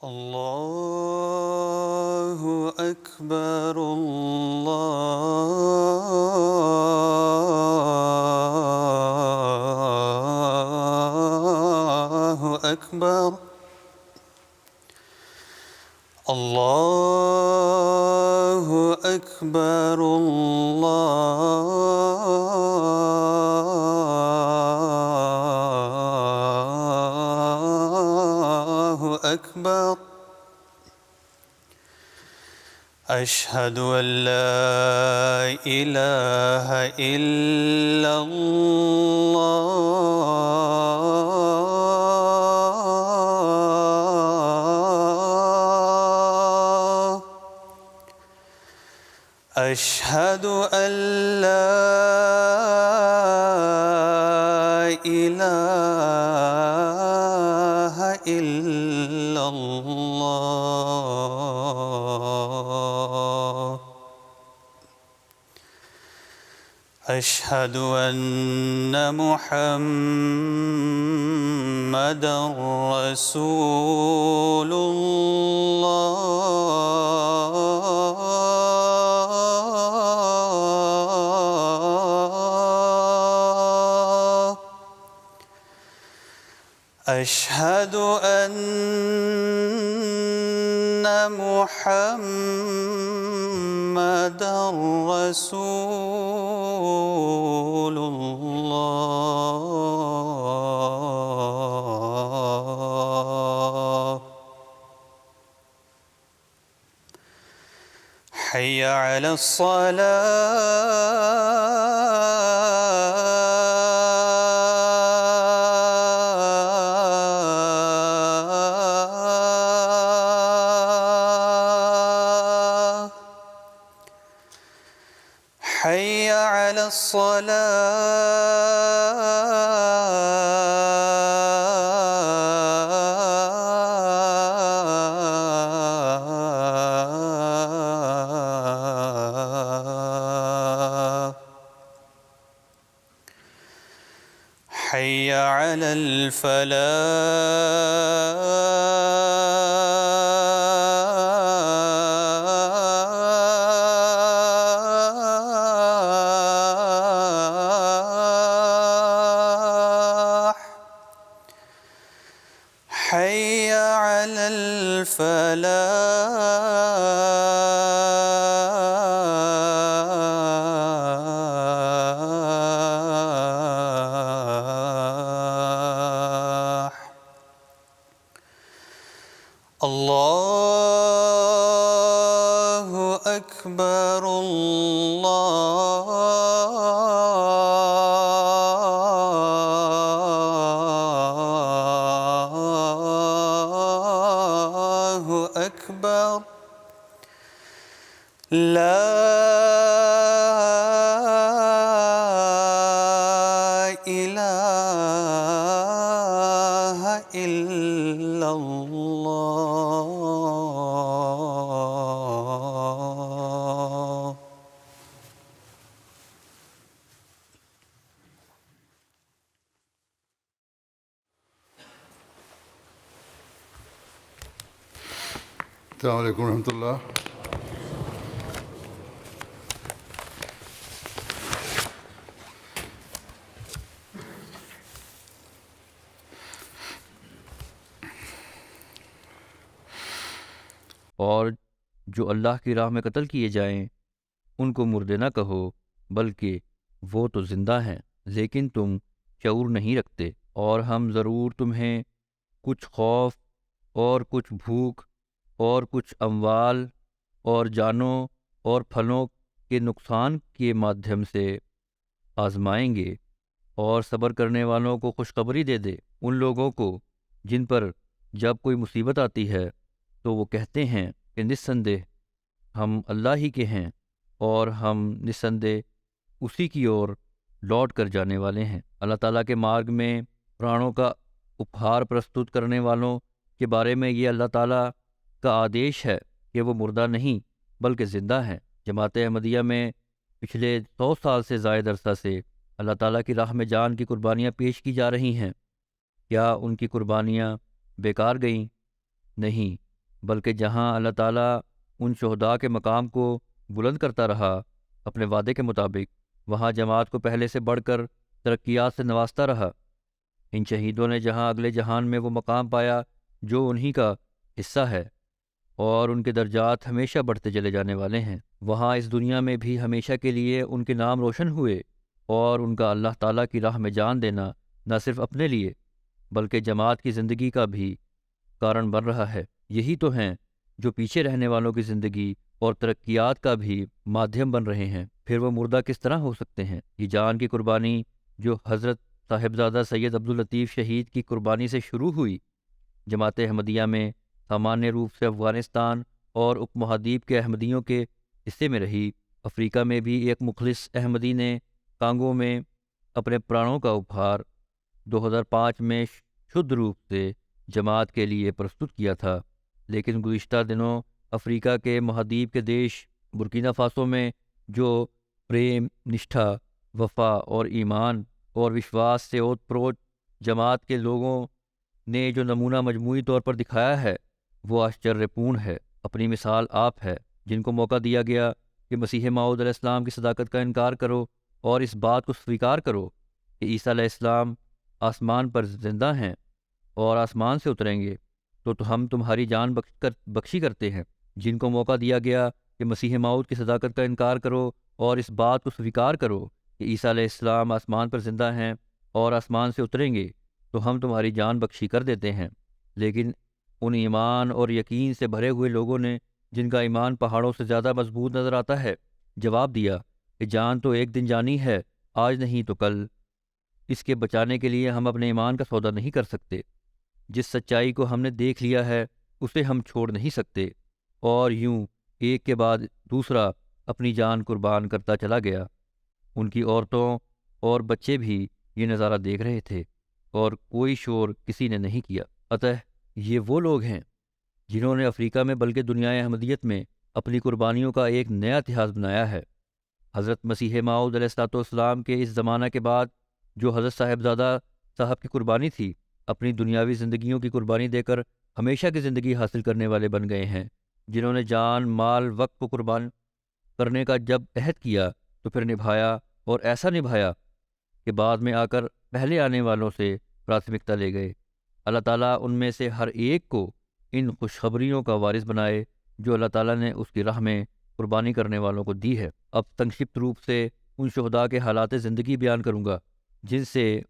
اللہ اکبر اللہ اکبر اللہ اکبر اللہ اکبر اشہد ان لا الہ الا اللہ اشہد ان لا الہ الا اللہ اشہد ان محمدا رسول اللہ اشہد ان محمدا رسول اللہ حی علی الصلاة حی علی الصلاة حی علی الفلاح حی علی الفلاح اللہ اکبر اللہ اکبر لا الہ الا اللہ السلام علیکم ورحمۃ اللہ۔ اور جو اللہ کی راہ میں قتل کیے جائیں ان کو مردے نہ کہو، بلکہ وہ تو زندہ ہیں، لیکن تم شعور نہیں رکھتے۔ اور ہم ضرور تمہیں کچھ خوف اور کچھ بھوک اور کچھ اموال اور جانوں اور پھلوں کے نقصان کے مادھیم سے آزمائیں گے، اور صبر کرنے والوں کو خوشخبری دے دے۔ ان لوگوں کو جن پر جب کوئی مصیبت آتی ہے تو وہ کہتے ہیں کہ نسندہ ہم اللہ ہی کے ہیں اور ہم نسندہ اسی کی اور لوٹ کر جانے والے ہیں۔ اللہ تعالیٰ کے مارگ میں پرانوں کا اپہار پرستت کرنے والوں کے بارے میں یہ اللہ تعالیٰ کا آدیش ہے کہ وہ مردہ نہیں بلکہ زندہ ہیں۔ جماعت احمدیہ میں پچھلے 100 سال سے زائد عرصہ سے اللہ تعالیٰ کی راہ میں جان کی قربانیاں پیش کی جا رہی ہیں۔ کیا ان کی قربانیاں بیکار گئیں؟ نہیں، بلکہ جہاں اللہ تعالیٰ ان شہداء کے مقام کو بلند کرتا رہا اپنے وعدے کے مطابق، وہاں جماعت کو پہلے سے بڑھ کر ترقیات سے نوازتا رہا۔ ان شہیدوں نے جہاں اگلے جہان میں وہ مقام پایا جو انہی کا حصہ ہے، اور ان کے درجات ہمیشہ بڑھتے چلے جانے والے ہیں، وہاں اس دنیا میں بھی ہمیشہ کے لیے ان کے نام روشن ہوئے، اور ان کا اللہ تعالیٰ کی راہ میں جان دینا نہ صرف اپنے لیے بلکہ جماعت کی زندگی کا بھی کارن بن رہا ہے۔ یہی تو ہیں جو پیچھے رہنے والوں کی زندگی اور ترقیات کا بھی مادھیم بن رہے ہیں۔ پھر وہ مردہ کس طرح ہو سکتے ہیں؟ یہ جان کی قربانی جو حضرت صاحبزادہ سید عبداللطیف شہید کی قربانی سے شروع ہوئی، جماعت احمدیہ میں سامانیہ روپ سے افغانستان اور اپ مہادیپ کے احمدیوں کے حصے میں رہی۔ افریقہ میں بھی ایک مخلص احمدی نے کانگو میں اپنے پرانوں کا اپہار 2005 میں شدھ روپ سے جماعت کے لیے پرستت کیا تھا، لیکن گزشتہ دنوں افریقہ کے مہادیپ کے دیش برکینا فاسو میں جو پریم، نشٹھا، وفا اور ایمان اور وشواس سے اوت پروت جماعت کے لوگوں نے جو نمونہ مجموعی طور پر دکھایا ہے وہ آشچریہ پورن ہے۔ اپنی مثال آپ ہے جن کو موقع دیا گیا کہ مسیح موعود علیہ السلام کی صداقت کا انکار کرو اور اس بات کو سویکار کرو کہ عیسیٰ علیہ السلام آسمان پر زندہ ہیں اور آسمان سے اتریں گے، تو ہم تمہاری جان بخشی کرتے ہیں۔ جن کو موقع دیا گیا کہ مسیح موعود کی صداقت کا انکار کرو اور اس بات کو سویکار کرو کہ عیسیٰ علیہ السلام آسمان پر زندہ ہیں اور آسمان سے اتریں گے، تو ہم تمہاری جان بخشی کر دیتے ہیں۔ لیکن ان ایمان اور یقین سے بھرے ہوئے لوگوں نے جن کا ایمان پہاڑوں سے زیادہ مضبوط نظر آتا ہے، جواب دیا کہ جان تو ایک دن جانی ہے، آج نہیں تو کل۔ اس کے بچانے کے لیے ہم اپنے ایمان کا سودا نہیں کر سکتے۔ جس سچائی کو ہم نے دیکھ لیا ہے اسے ہم چھوڑ نہیں سکتے۔ اور یوں ایک کے بعد دوسرا اپنی جان قربان کرتا چلا گیا۔ ان کی عورتوں اور بچے بھی یہ نظارہ دیکھ رہے تھے اور کوئی شور کسی نے نہیں کیا۔ اتہ یہ وہ لوگ ہیں جنہوں نے افریقہ میں بلکہ دنیا احمدیت میں اپنی قربانیوں کا ایک نیا اتہاس بنایا ہے۔ حضرت مسیح موعود علیہ السلام کے اس زمانہ کے بعد جو حضرت صاحبزادہ صاحب کی قربانی تھی، اپنی دنیاوی زندگیوں کی قربانی دے کر ہمیشہ کی زندگی حاصل کرنے والے بن گئے ہیں، جنہوں نے جان، مال، وقت کو قربان کرنے کا جب عہد کیا تو پھر نبھایا، اور ایسا نبھایا کہ بعد میں آ کر پہلے آنے والوں سے پراتھمکتا لے گئے۔ اللہ تعالیٰ ان میں سے ہر ایک کو ان خوشخبریوں کا وارث بنائے جو اللہ تعالیٰ نے اس کی راہ میں قربانی کرنے والوں کو دی ہے۔ اب سنکشپت روپ سے ان شہداء کے حالات زندگی بیان کروں گا جن سے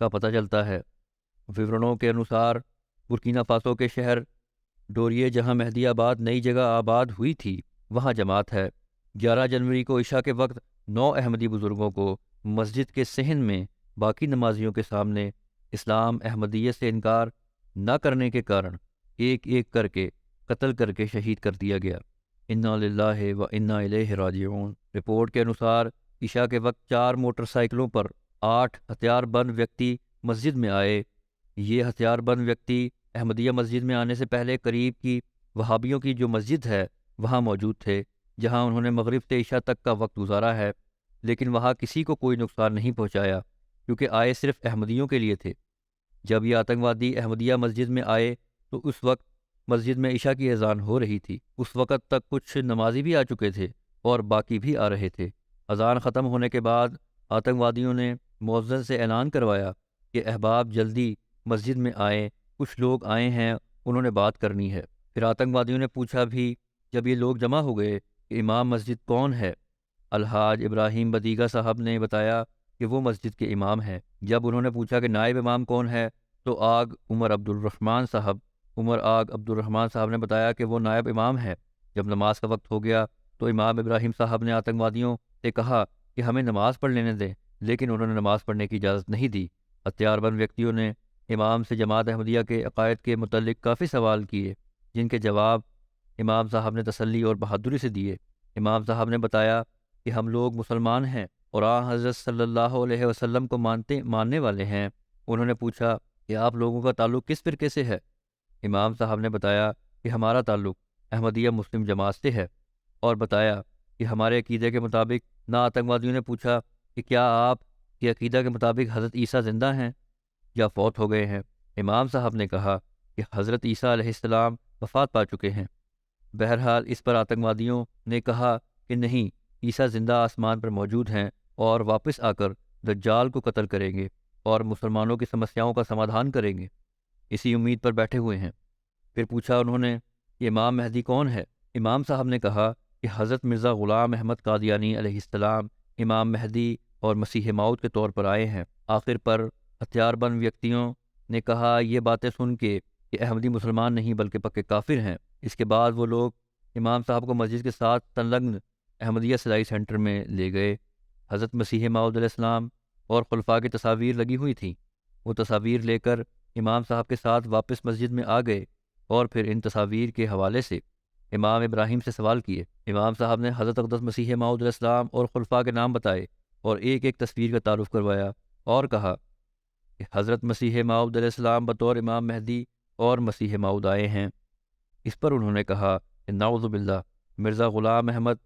کا پتہ چلتا ہے۔ وورنوں کے انوسار برکینا فاسو کے شہر ڈوریے جہاں مہدی آباد نئی جگہ آباد ہوئی تھی، وہاں جماعت ہے۔ 11 جنوری کو عشاء کے وقت 9 احمدی بزرگوں کو مسجد کے صحن میں باقی نمازیوں کے سامنے اسلام احمدیت سے انکار نہ کرنے کے کارن ایک ایک کر کے قتل کر کے شہید کر دیا گیا۔ انا للہ و انا الیہ راجعون۔ رپورٹ کے انوسار عشاء کے وقت 4 موٹر سائیکلوں پر 8 ہتھیار بند ویکتی مسجد میں آئے۔ یہ ہتھیار بند ویکتی احمدیہ مسجد میں آنے سے پہلے قریب کی وہابیوں کی جو مسجد ہے وہاں موجود تھے، جہاں انہوں نے مغرب سے عشاء تک کا وقت گزارا ہے، لیکن وہاں کسی کو کوئی نقصان نہیں پہنچایا کیونکہ آئے صرف احمدیوں کے لیے تھے۔ جب یہ آتنکوادی احمدیہ مسجد میں آئے تو اس وقت مسجد میں عشاء کی اذان ہو رہی تھی۔ اس وقت تک کچھ نمازی بھی آ چکے تھے اور باقی بھی آ رہے تھے۔ اذان ختم ہونے کے بعد آتنکوادیوں نے مؤذن سے اعلان کروایا کہ احباب جلدی مسجد میں آئیں، کچھ لوگ آئے ہیں، انہوں نے بات کرنی ہے۔ پھر آتنکوادیوں نے پوچھا بھی جب یہ لوگ جمع ہو گئے کہ امام مسجد کون ہے؟ الحاج ابراہیم بدیگہ صاحب نے بتایا کہ وہ مسجد کے امام ہیں۔ جب انہوں نے پوچھا کہ نائب امام کون ہے تو عمر عبدالرحمن صاحب نے بتایا کہ وہ نائب امام ہے۔ جب نماز کا وقت ہو گیا تو امام ابراہیم صاحب نے آتنکوادیوں سے کہا کہ ہمیں نماز پڑھ لینے دیں، لیکن انہوں نے نماز پڑھنے کی اجازت نہیں دی۔ ہتھیار بند ویکتیوں نے امام سے جماعت احمدیہ کے عقائد کے متعلق کافی سوال کیے، جن کے جواب امام صاحب نے تسلی اور بہادری سے دیے۔ امام صاحب نے بتایا کہ ہم لوگ مسلمان ہیں اور حضرت صلی اللہ علیہ وسلم کو ماننے والے ہیں۔ انہوں نے پوچھا کہ آپ لوگوں کا تعلق کس فرقے سے ہے؟ امام صاحب نے بتایا کہ ہمارا تعلق احمدیہ مسلم جماعت سے ہے، اور بتایا کہ ہمارے عقیدے کے مطابق نہ آتنکوادیوں نے پوچھا کہ کیا آپ کے عقیدہ کے مطابق حضرت عیسیٰ زندہ ہیں یا فوت ہو گئے ہیں؟ امام صاحب نے کہا کہ حضرت عیسیٰ علیہ السلام وفات پا چکے ہیں۔ بہرحال اس پر آتنکوادیوں نے کہا کہ نہیں، عیسیٰ زندہ آسمان پر موجود ہیں اور واپس آ کر دجال کو قتل کریں گے اور مسلمانوں کی سمسیاؤں کا سمادھان کریں گے۔ اسی امید پر بیٹھے ہوئے ہیں۔ پھر پوچھا انہوں نے کہ امام مہدی کون ہے؟ امام صاحب نے کہا کہ حضرت مرزا غلام احمد قادیانی علیہ السلام امام مہدی اور مسیح موعود کے طور پر آئے ہیں۔ آخر پر ہتھیار بند ویکتیوں نے کہا یہ باتیں سن کے کہ احمدی مسلمان نہیں بلکہ پکے کافر ہیں۔ اس کے بعد وہ لوگ امام صاحب کو مسجد کے ساتھ سنلگن احمدیہ صلاحی سینٹر میں لے گئے۔ حضرت مسیح موعود علیہ السلام اور خلفاء کی تصاویر لگی ہوئی تھیں۔ وہ تصاویر لے کر امام صاحب کے ساتھ واپس مسجد میں آ گئے اور پھر ان تصاویر کے حوالے سے امام ابراہیم سے سوال کیے۔ امام صاحب نے حضرت اقدس مسیح موعود علیہ السلام اور خلفاء کے نام بتائے اور ایک ایک تصویر کا تعارف کروایا اور کہا کہ حضرت مسیح موعود علیہ السلام بطور امام مہدی اور مسیح موعود آئے ہیں۔ اس پر انہوں نے کہا کہ نعوذ باللہ، مرزا غلام احمد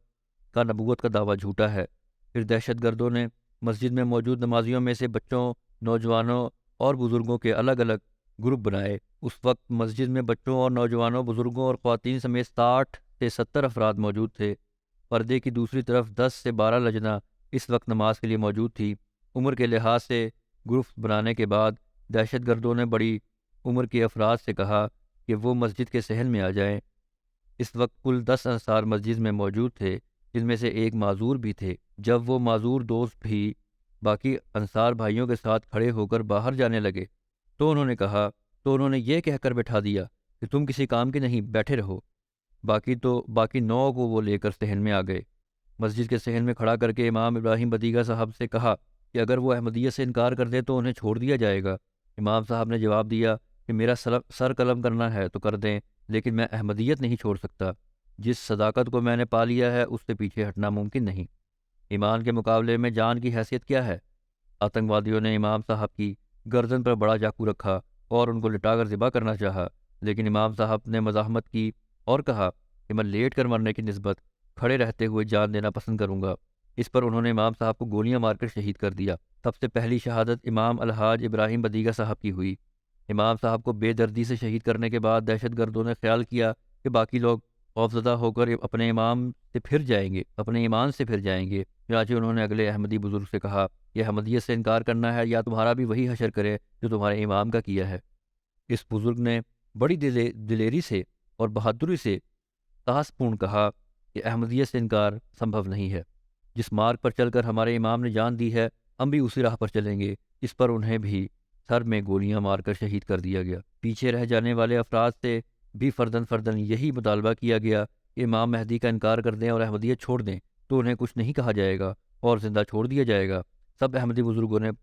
کا نبوت کا دعویٰ جھوٹا ہے۔ پھر دہشت گردوں نے مسجد میں موجود نمازیوں میں سے بچوں، نوجوانوں اور بزرگوں کے الگ الگ گروپ بنائے۔ اس وقت مسجد میں بچوں اور نوجوانوں، بزرگوں اور خواتین سمیت 60 سے 70 افراد موجود تھے۔ پردے کی دوسری طرف 10 سے 12 لجنہ اس وقت نماز کے لیے موجود تھی۔ عمر کے لحاظ سے گروپ بنانے کے بعد دہشت گردوں نے بڑی عمر کے افراد سے کہا کہ وہ مسجد کے صحن میں آ جائیں۔ اس وقت کل 10 انصار مسجد میں موجود تھے، جن میں سے ایک معذور بھی تھے۔ جب وہ معذور دوست بھی باقی انصار بھائیوں کے ساتھ کھڑے ہو کر باہر جانے لگے تو انہوں نے یہ کہہ کر بٹھا دیا کہ تم کسی کام کے نہیں، بیٹھے رہو۔ باقی 9 کو وہ لے کر صحن میں آ گئے۔ مسجد کے صحن میں کھڑا کر کے امام ابراہیم بدیگہ صاحب سے کہا کہ اگر وہ احمدیت سے انکار کر دے تو انہیں چھوڑ دیا جائے گا۔ امام صاحب نے جواب دیا کہ میرا سر قلم کرنا ہے تو کر دیں، لیکن میں احمدیت نہیں چھوڑ سکتا۔ جس صداقت کو میں نے پا لیا ہے اس سے پیچھے ہٹنا ممکن نہیں۔ ایمان کے مقابلے میں جان کی حیثیت کیا ہے؟ آتنکوادیوں نے امام صاحب کی گردن پر بڑا چاقو رکھا اور ان کو لٹا کر ذبح کرنا چاہا، لیکن امام صاحب نے مزاحمت کی اور کہا کہ میں لیٹ کر مرنے کی نسبت کھڑے رہتے ہوئے جان دینا پسند کروں گا۔ اس پر انہوں نے امام صاحب کو گولیاں مار کر شہید کر دیا۔ سب سے پہلی شہادت امام الحاج ابراہیم بدیگہ صاحب کی ہوئی۔ امام صاحب کو بے دردی سے شہید کرنے کے بعد دہشت گردوں نے خیال کیا کہ باقی لوگ خوفزدہ ہو کر اپنے ایمان سے پھر جائیں گے۔ چنانچہ انہوں نے اگلے احمدی بزرگ سے کہا کہ احمدیت سے انکار کرنا ہے یا تمہارا بھی وہی حشر کرے جو تمہارے امام کا کیا ہے۔ اس بزرگ نے بڑی دلیری سے اور بہادری سے ساہس پورن کہا کہ احمدیت سے انکار سمبھو نہیں ہے۔ جس مارگ پر چل کر ہمارے امام نے جان دی ہے، ہم بھی اسی راہ پر چلیں گے۔ اس پر انہیں بھی سر میں گولیاں مار کر شہید کر دیا گیا۔ پیچھے رہ جانے والے افراد سے بھی فردن یہی مطالبہ کیا گیا کہ امام مہدی کا انکار کر دیں اور احمدیت چھوڑ دیں تو انہیں کچھ نہیں کہا جائے گا اور زندہ چھوڑ دیا جائے گا۔ سب احمدی بزرگوں نے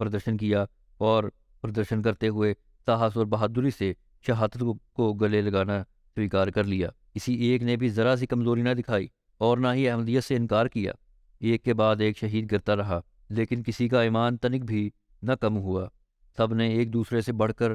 پردرشن کیا اور پردرشن کرتے ہوئے ساہس اور بہادری سے شہادت کو گلے لگانا سویکار کر لیا۔ کسی ایک نے بھی ذرا سی کمزوری نہ دکھائی اور نہ ہی احمدیت سے انکار کیا۔ ایک کے بعد ایک شہید گرتا رہا، لیکن کسی کا ایمان تنک بھی نہ کم ہوا۔ سب نے ایک دوسرے سے بڑھ کر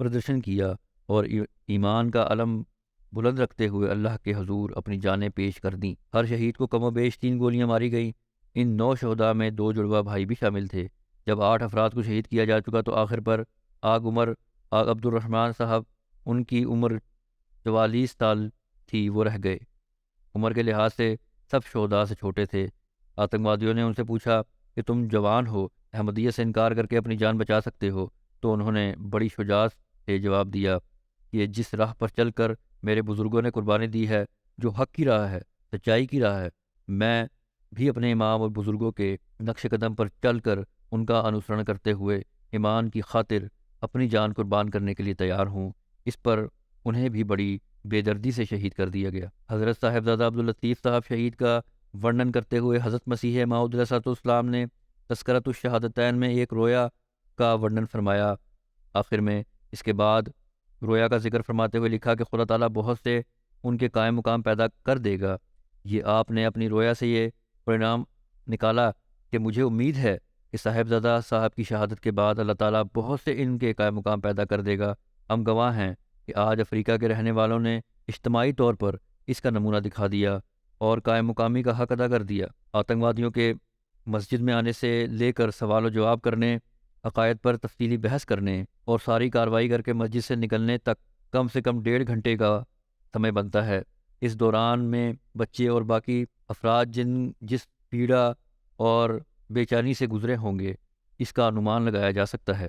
پردرشن کیا اور ایمان کا علم بلند رکھتے ہوئے اللہ کے حضور اپنی جانیں پیش کر دیں۔ ہر شہید کو کم و بیش 3 گولیاں ماری گئیں۔ ان 9 شہداء میں 2 جڑواں بھائی بھی شامل تھے۔ جب 8 افراد کو شہید کیا جا چکا تو آخر پر آگ عبد الرحمن صاحب، ان کی عمر 44 سال تھی، وہ رہ گئے۔ عمر کے لحاظ سے سب شہداء سے چھوٹے تھے۔ آتنکوادیوں نے ان سے پوچھا کہ تم جوان ہو، احمدیت سے انکار کر کے اپنی جان بچا سکتے ہو؟ تو انہوں نے بڑی شجاعت سے جواب دیا کہ جس راہ پر چل کر میرے بزرگوں نے قربانی دی ہے، جو حق کی راہ ہے، سچائی کی راہ ہے، میں بھی اپنے امام اور بزرگوں کے نقش قدم پر چل کر ان کا انوسرن کرتے ہوئے ایمان کی خاطر اپنی جان قربان کرنے کے لیے تیار ہوں۔ اس پر انہیں بھی بڑی بے دردی سے شہید کر دیا گیا۔ حضرت صاحبزادہ عبداللطیف صاحب شہید کا ورنن کرتے ہوئے حضرت مسیح موعود علیہ السلام نے تذکرۃ الشہادتین میں ایک رویا کا ورنن فرمایا۔ آخر میں اس کے بعد رویا کا ذکر فرماتے ہوئے لکھا کہ خدا تعالیٰ بہت سے ان کے قائم مقام پیدا کر دے گا۔ یہ آپ نے اپنی رویا سے یہ پرینام نکالا کہ مجھے امید ہے کہ صاحبزادہ صاحب کی شہادت کے بعد اللہ تعالیٰ بہت سے ان کے قائم مقام پیدا کر دے گا۔ ہم گواہ ہیں کہ آج افریقہ کے رہنے والوں نے اجتماعی طور پر اس کا نمونہ دکھا دیا اور قائم مقامی کا حق ادا کر دیا۔ آتنکوادیوں کے مسجد میں آنے سے لے کر سوال و جواب کرنے عقائد پر تفصیلی بحث کرنے اور ساری کارروائی کر کے مسجد سے نکلنے تک کم سے کم 1.5 گھنٹے کا سمے بنتا ہے۔ اس دوران میں بچے اور باقی افراد جس پیڑا اور بے چینی سے گزرے ہوں گے اس کا انومان لگایا جا سکتا ہے۔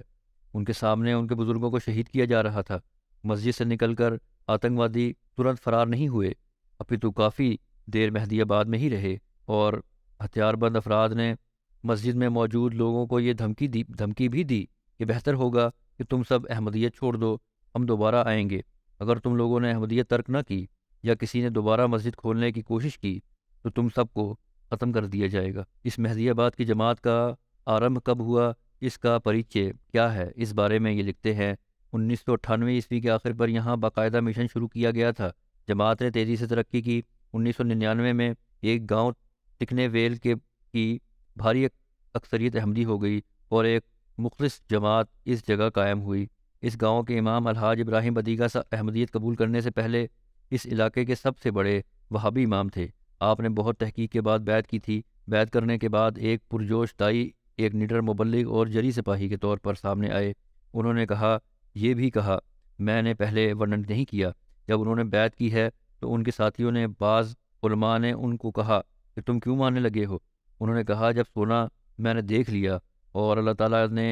ان کے سامنے ان کے بزرگوں کو شہید کیا جا رہا تھا۔ مسجد سے نکل کر آتنکوادی ترنت فرار نہیں ہوئے، اپیتو کافی دیر مہدی آباد میں ہی رہے اور ہتھیار بند افراد نے مسجد میں موجود لوگوں کو یہ دھمکی بھی دی کہ بہتر ہوگا کہ تم سب احمدیت چھوڑ دو، ہم دوبارہ آئیں گے۔ اگر تم لوگوں نے احمدیت ترک نہ کی یا کسی نے دوبارہ مسجد کھولنے کی کوشش کی تو تم سب کو ختم کر دیا جائے گا۔ اس مہدی آباد کی جماعت کا آرمبھ کب ہوا، اس کا پریچے کیا ہے، اس بارے میں یہ لکھتے ہیں 1998 عیسوی کے آخر پر یہاں باقاعدہ مشن شروع کیا گیا تھا۔ جماعت نے تیزی سے ترقی کی۔ 1999 میں ایک گاؤں ٹکنے ویل کی بھاری اکثریت احمدی ہو گئی اور ایک مخلص جماعت اس جگہ قائم ہوئی۔ اس گاؤں کے امام الحاج ابراہیم بدیگہ احمدیت قبول کرنے سے پہلے اس علاقے کے سب سے بڑے وہابی امام تھے۔ آپ نے بہت تحقیق کے بعد بیعت کی تھی۔ بیعت کرنے کے بعد ایک پرجوش دائی ایک نڈر مبلغ اور جری سپاہی کے طور پر سامنے آئے۔ انہوں نے یہ بھی کہا میں نے پہلے ورنن نہیں کیا۔ جب انہوں نے بیعت کی ہے تو ان کے ساتھیوں نے بعض علماء نے ان کو کہا کہ تم کیوں ماننے لگے ہو؟ انہوں نے کہا جب سونا میں نے دیکھ لیا اور اللہ تعالیٰ نے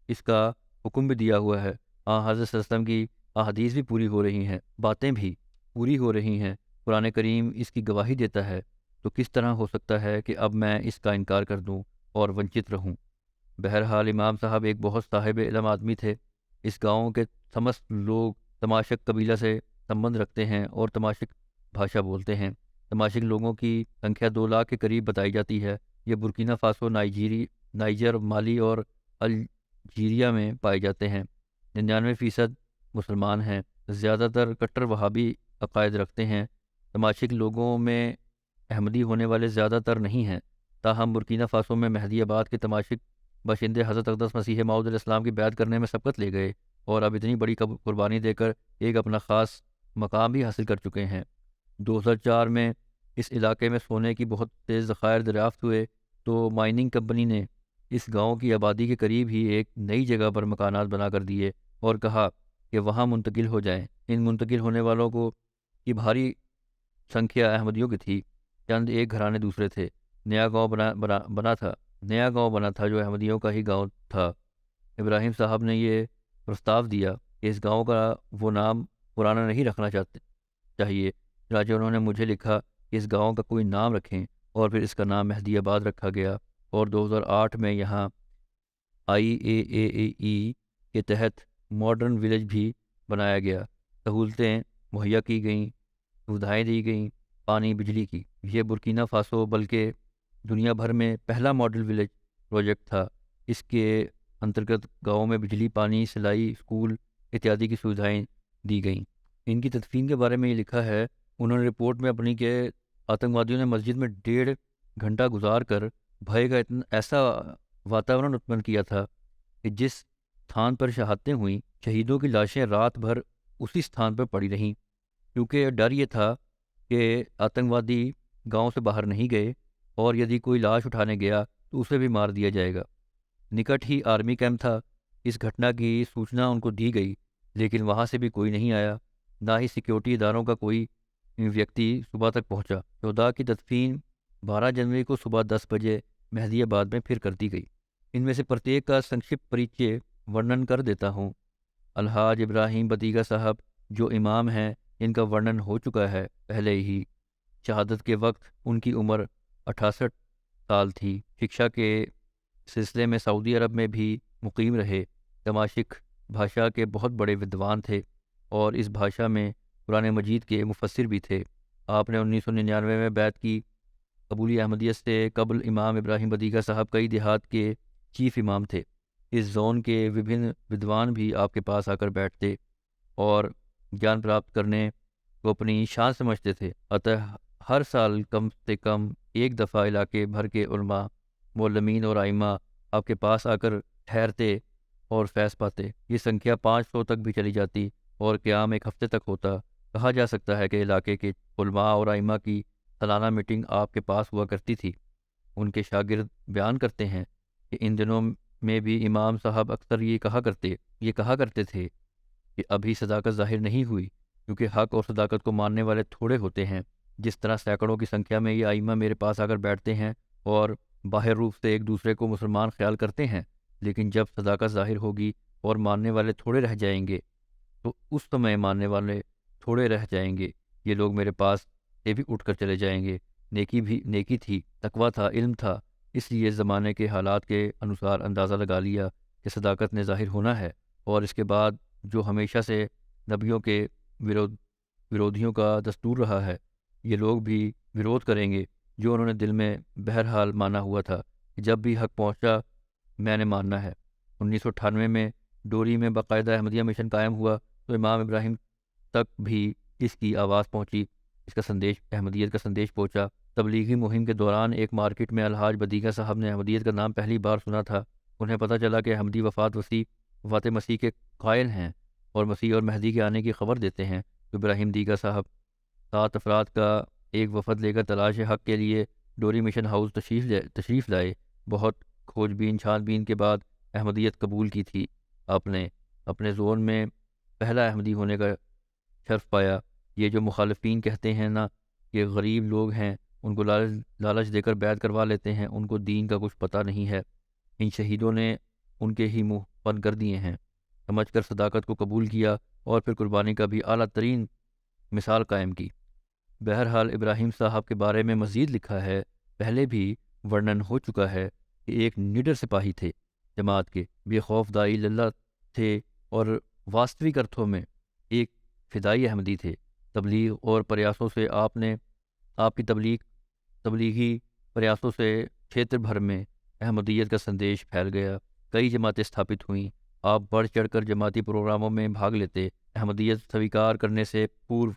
اس کا حکم بھی دیا ہوا ہے، حضرت صلی اللہ علیہ وسلم کی احادیث بھی پوری ہو رہی ہیں، باتیں بھی پوری ہو رہی ہیں، قرآن کریم اس کی گواہی دیتا ہے، تو کس طرح ہو سکتا ہے کہ اب میں اس کا انکار کر دوں اور ونچت رہوں؟ بہرحال امام صاحب ایک بہت صاحب علم آدمی تھے۔ اس گاؤں کے سمست لوگ تماشک قبیلہ سے سمبند رکھتے ہیں اور تماشک بھاشا بولتے ہیں۔ تماشک لوگوں کی سنکھیا 2 لاکھ کے قریب بتائی جاتی ہے۔ یہ برکینا فاسو، نائجر، مالی اور الجیریا میں پائے جاتے ہیں۔ 99% مسلمان ہیں، زیادہ تر کٹر وہابی عقائد رکھتے ہیں۔ تماشک لوگوں میں احمدی ہونے والے زیادہ تر نہیں ہیں، تاہم برکینا فاسو میں مہدی آباد کے تماشک باشندے حضرت اقدس مسیح موعود علیہ السلام کی بیعت کرنے میں سبقت لے گئے اور اب اتنی بڑی قربانی دے کر ایک اپنا خاص مقام بھی حاصل کر چکے ہیں۔ 2004 میں اس علاقے میں سونے کی بہت تیز ذخائر دریافت ہوئے تو مائننگ کمپنی نے اس گاؤں کی آبادی کے قریب ہی ایک نئی جگہ پر مکانات بنا کر دیے اور کہا کہ وہاں منتقل ہو جائیں۔ ان منتقل ہونے والوں کی بھاری سنکھیا احمدیوں کی تھی، چند ایک گھرانے دوسرے تھے۔ نیا گاؤں بنا تھا جو احمدیوں کا ہی گاؤں تھا۔ ابراہیم صاحب نے یہ پرستاو دیا کہ اس گاؤں کا وہ نام پرانا نہیں رکھنا چاہیے، چنانچہ انہوں نے مجھے لکھا کہ اس گاؤں کا کوئی نام رکھیں اور پھر اس کا نام مہدی آباد رکھا گیا اور 2008 میں یہاں IAAAE کے تحت ماڈرن ولیج بھی بنایا گیا، سہولتیں مہیا کی گئیں، سویدھائیں دی گئیں، پانی بجلی کی۔ یہ برکینا فاسو بلکہ دنیا بھر میں پہلا ماڈل ولیج پروجیکٹ تھا۔ اس کے انترگت گاؤں میں بجلی، پانی، سلائی، اسکول اتیادی کی سویدھائیں دی گئیں۔ ان کی تدفین کے بارے میں یہ لکھا ہے، انہوں نے رپورٹ میں اپنی کہ آتنکوادیوں نے مسجد میں 1.5 گھنٹہ گزار کر بھے کا ایسا واتاورن اتپن کیا تھا کہ جس استھان پر شہادتیں ہوئیں شہیدوں کی لاشیں رات بھر اسی استھان پر پڑی رہیں، کیونکہ ڈر یہ تھا کہ آتنکوادی گاؤں سے باہر نہیں گئے اور یدی کوئی لاش اٹھانے گیا تو اسے بھی مار دیا جائے گا۔ نکٹ ہی آرمی کیمپ تھا۔ اس گھٹنا کی سوچنا ان کو دی گئی لیکن وہاں سے بھی کوئی نہیں آیا، نہ ہی سیکیورٹی اداروں کا کوئی ویکتی صبح تک پہنچا۔ 14 کی تدفین 12 جنوری کو صبح 10 بجے مہدی آباد میں پھر کر دی گئی۔ ان میں سے پرتیک کا سنکشپت پریچے ورنن کر دیتا ہوں۔ الحاج ابراہیم بدیگہ صاحب جو امام ہیں، ان کا ورنن ہو چکا ہے پہلے ہی۔ شہادت کے وقت ان کی عمر 68 سال تھی۔ شکشا کے سلسلے میں سعودی عرب میں بھی مقیم رہے۔ تماشک بھاشا کے بہت بڑے ودوان تھے اور اس بھاشا میں قرآن مجید کے مفسر بھی تھے۔ آپ نے 1999 میں بیعت کی۔ قبولی احمدیت سے قبل امام ابراہیم بدیگہ صاحب کئی دیہات کے چیف امام تھے۔ اس زون کے وبھن ودوان بھی آپ کے پاس آ کر بیٹھتے اور گیان پراپت کرنے کو اپنی شان سمجھتے تھے۔ اتح ہر سال کم سے کم ایک دفعہ علاقے بھر کے علماء، معلمین اور ائمہ آپ کے پاس آ کر ٹھہرتے اور فیض پاتے۔ یہ سنکھیا 500 تک بھی چلی جاتی اور قیام ایک ہفتے تک ہوتا۔ کہا جا سکتا ہے کہ علاقے کے علماء اور ائمہ کی سالانہ میٹنگ آپ کے پاس ہوا کرتی تھی۔ ان کے شاگرد بیان کرتے ہیں کہ ان دنوں میں بھی امام صاحب اکثر یہ کہا کرتے تھے کہ ابھی صداقت ظاہر نہیں ہوئی، کیونکہ حق اور صداقت کو ماننے والے تھوڑے ہوتے ہیں۔ جس طرح سینکڑوں کی سنکھیا میں یہ ائمہ میرے پاس آ کر بیٹھتے ہیں اور باہر روپ سے ایک دوسرے کو مسلمان خیال کرتے ہیں، لیکن جب صداقت ظاہر ہوگی اور ماننے والے تھوڑے رہ جائیں گے تو اس سمے ماننے والے تھوڑے رہ جائیں گے، یہ لوگ میرے پاس سے بھی اٹھ کر چلے جائیں گے۔ نیکی تھی، تقویٰ تھا، علم تھا، اس لیے زمانے کے حالات کے انوسار اندازہ لگا لیا کہ صداقت نے ظاہر ہونا ہے، اور اس کے بعد جو ہمیشہ سے نبیوں کے ورودھیوں کا دستور رہا ہے، یہ لوگ بھی ورود کریں گے، جو انہوں نے دل میں بہرحال مانا ہوا تھا کہ جب بھی حق پہنچا میں نے ماننا ہے۔ 1998 میں ڈوری میں باقاعدہ احمدیہ مشن قائم ہوا تو امام ابراہیم تک بھی اس کی آواز پہنچی، اس کا سندیش، احمدیت کا سندیش پہنچا۔ تبلیغی مہم کے دوران ایک مارکیٹ میں الحاج بدیگہ صاحب نے احمدیت کا نام پہلی بار سنا تھا۔ انہیں پتہ چلا کہ احمدی وفات مسیح کے قائل ہیں اور مسیح اور مہدی کے آنے کی خبر دیتے ہیں، تو ابراہیم دیگا صاحب 7 افراد کا ایک وفد لے کر تلاش حق کے لیے ڈوری مشن ہاؤس تشریف لائے۔ بہت کھوج بین چھان بین کے بعد احمدیت قبول کی تھی۔ آپ نے اپنے زون میں پہلا احمدی ہونے کا شرف پایا۔ یہ جو مخالفین کہتے ہیں نا کہ غریب لوگ ہیں، ان کو لالچ دے کر بیعت کروا لیتے ہیں، ان کو دین کا کچھ پتہ نہیں ہے، ان شہیدوں نے ان کے ہی منہ بند کر دیے ہیں۔ سمجھ کر صداقت کو قبول کیا اور پھر قربانی کا بھی اعلیٰ ترین مثال قائم کی۔ بہرحال ابراہیم صاحب کے بارے میں مزید لکھا ہے، پہلے بھی ورنن ہو چکا ہے کہ ایک نڈر سپاہی تھے جماعت کے، بے خوف داعی اللہ تھے اور واستوک ارتھوں میں ایک فدائی احمدی تھے۔ تبلیغ اور پریاسوں سے آپ کی تبلیغی پریاسوں سے چھیتر بھر میں احمدیت کا سندیش پھیل گیا، کئی جماعتیں استھاپت ہوئیں، آپ بڑھ چڑھ کر جماعتی پروگراموں میں بھاگ لیتے۔ احمدیت سویکار کرنے سے پورو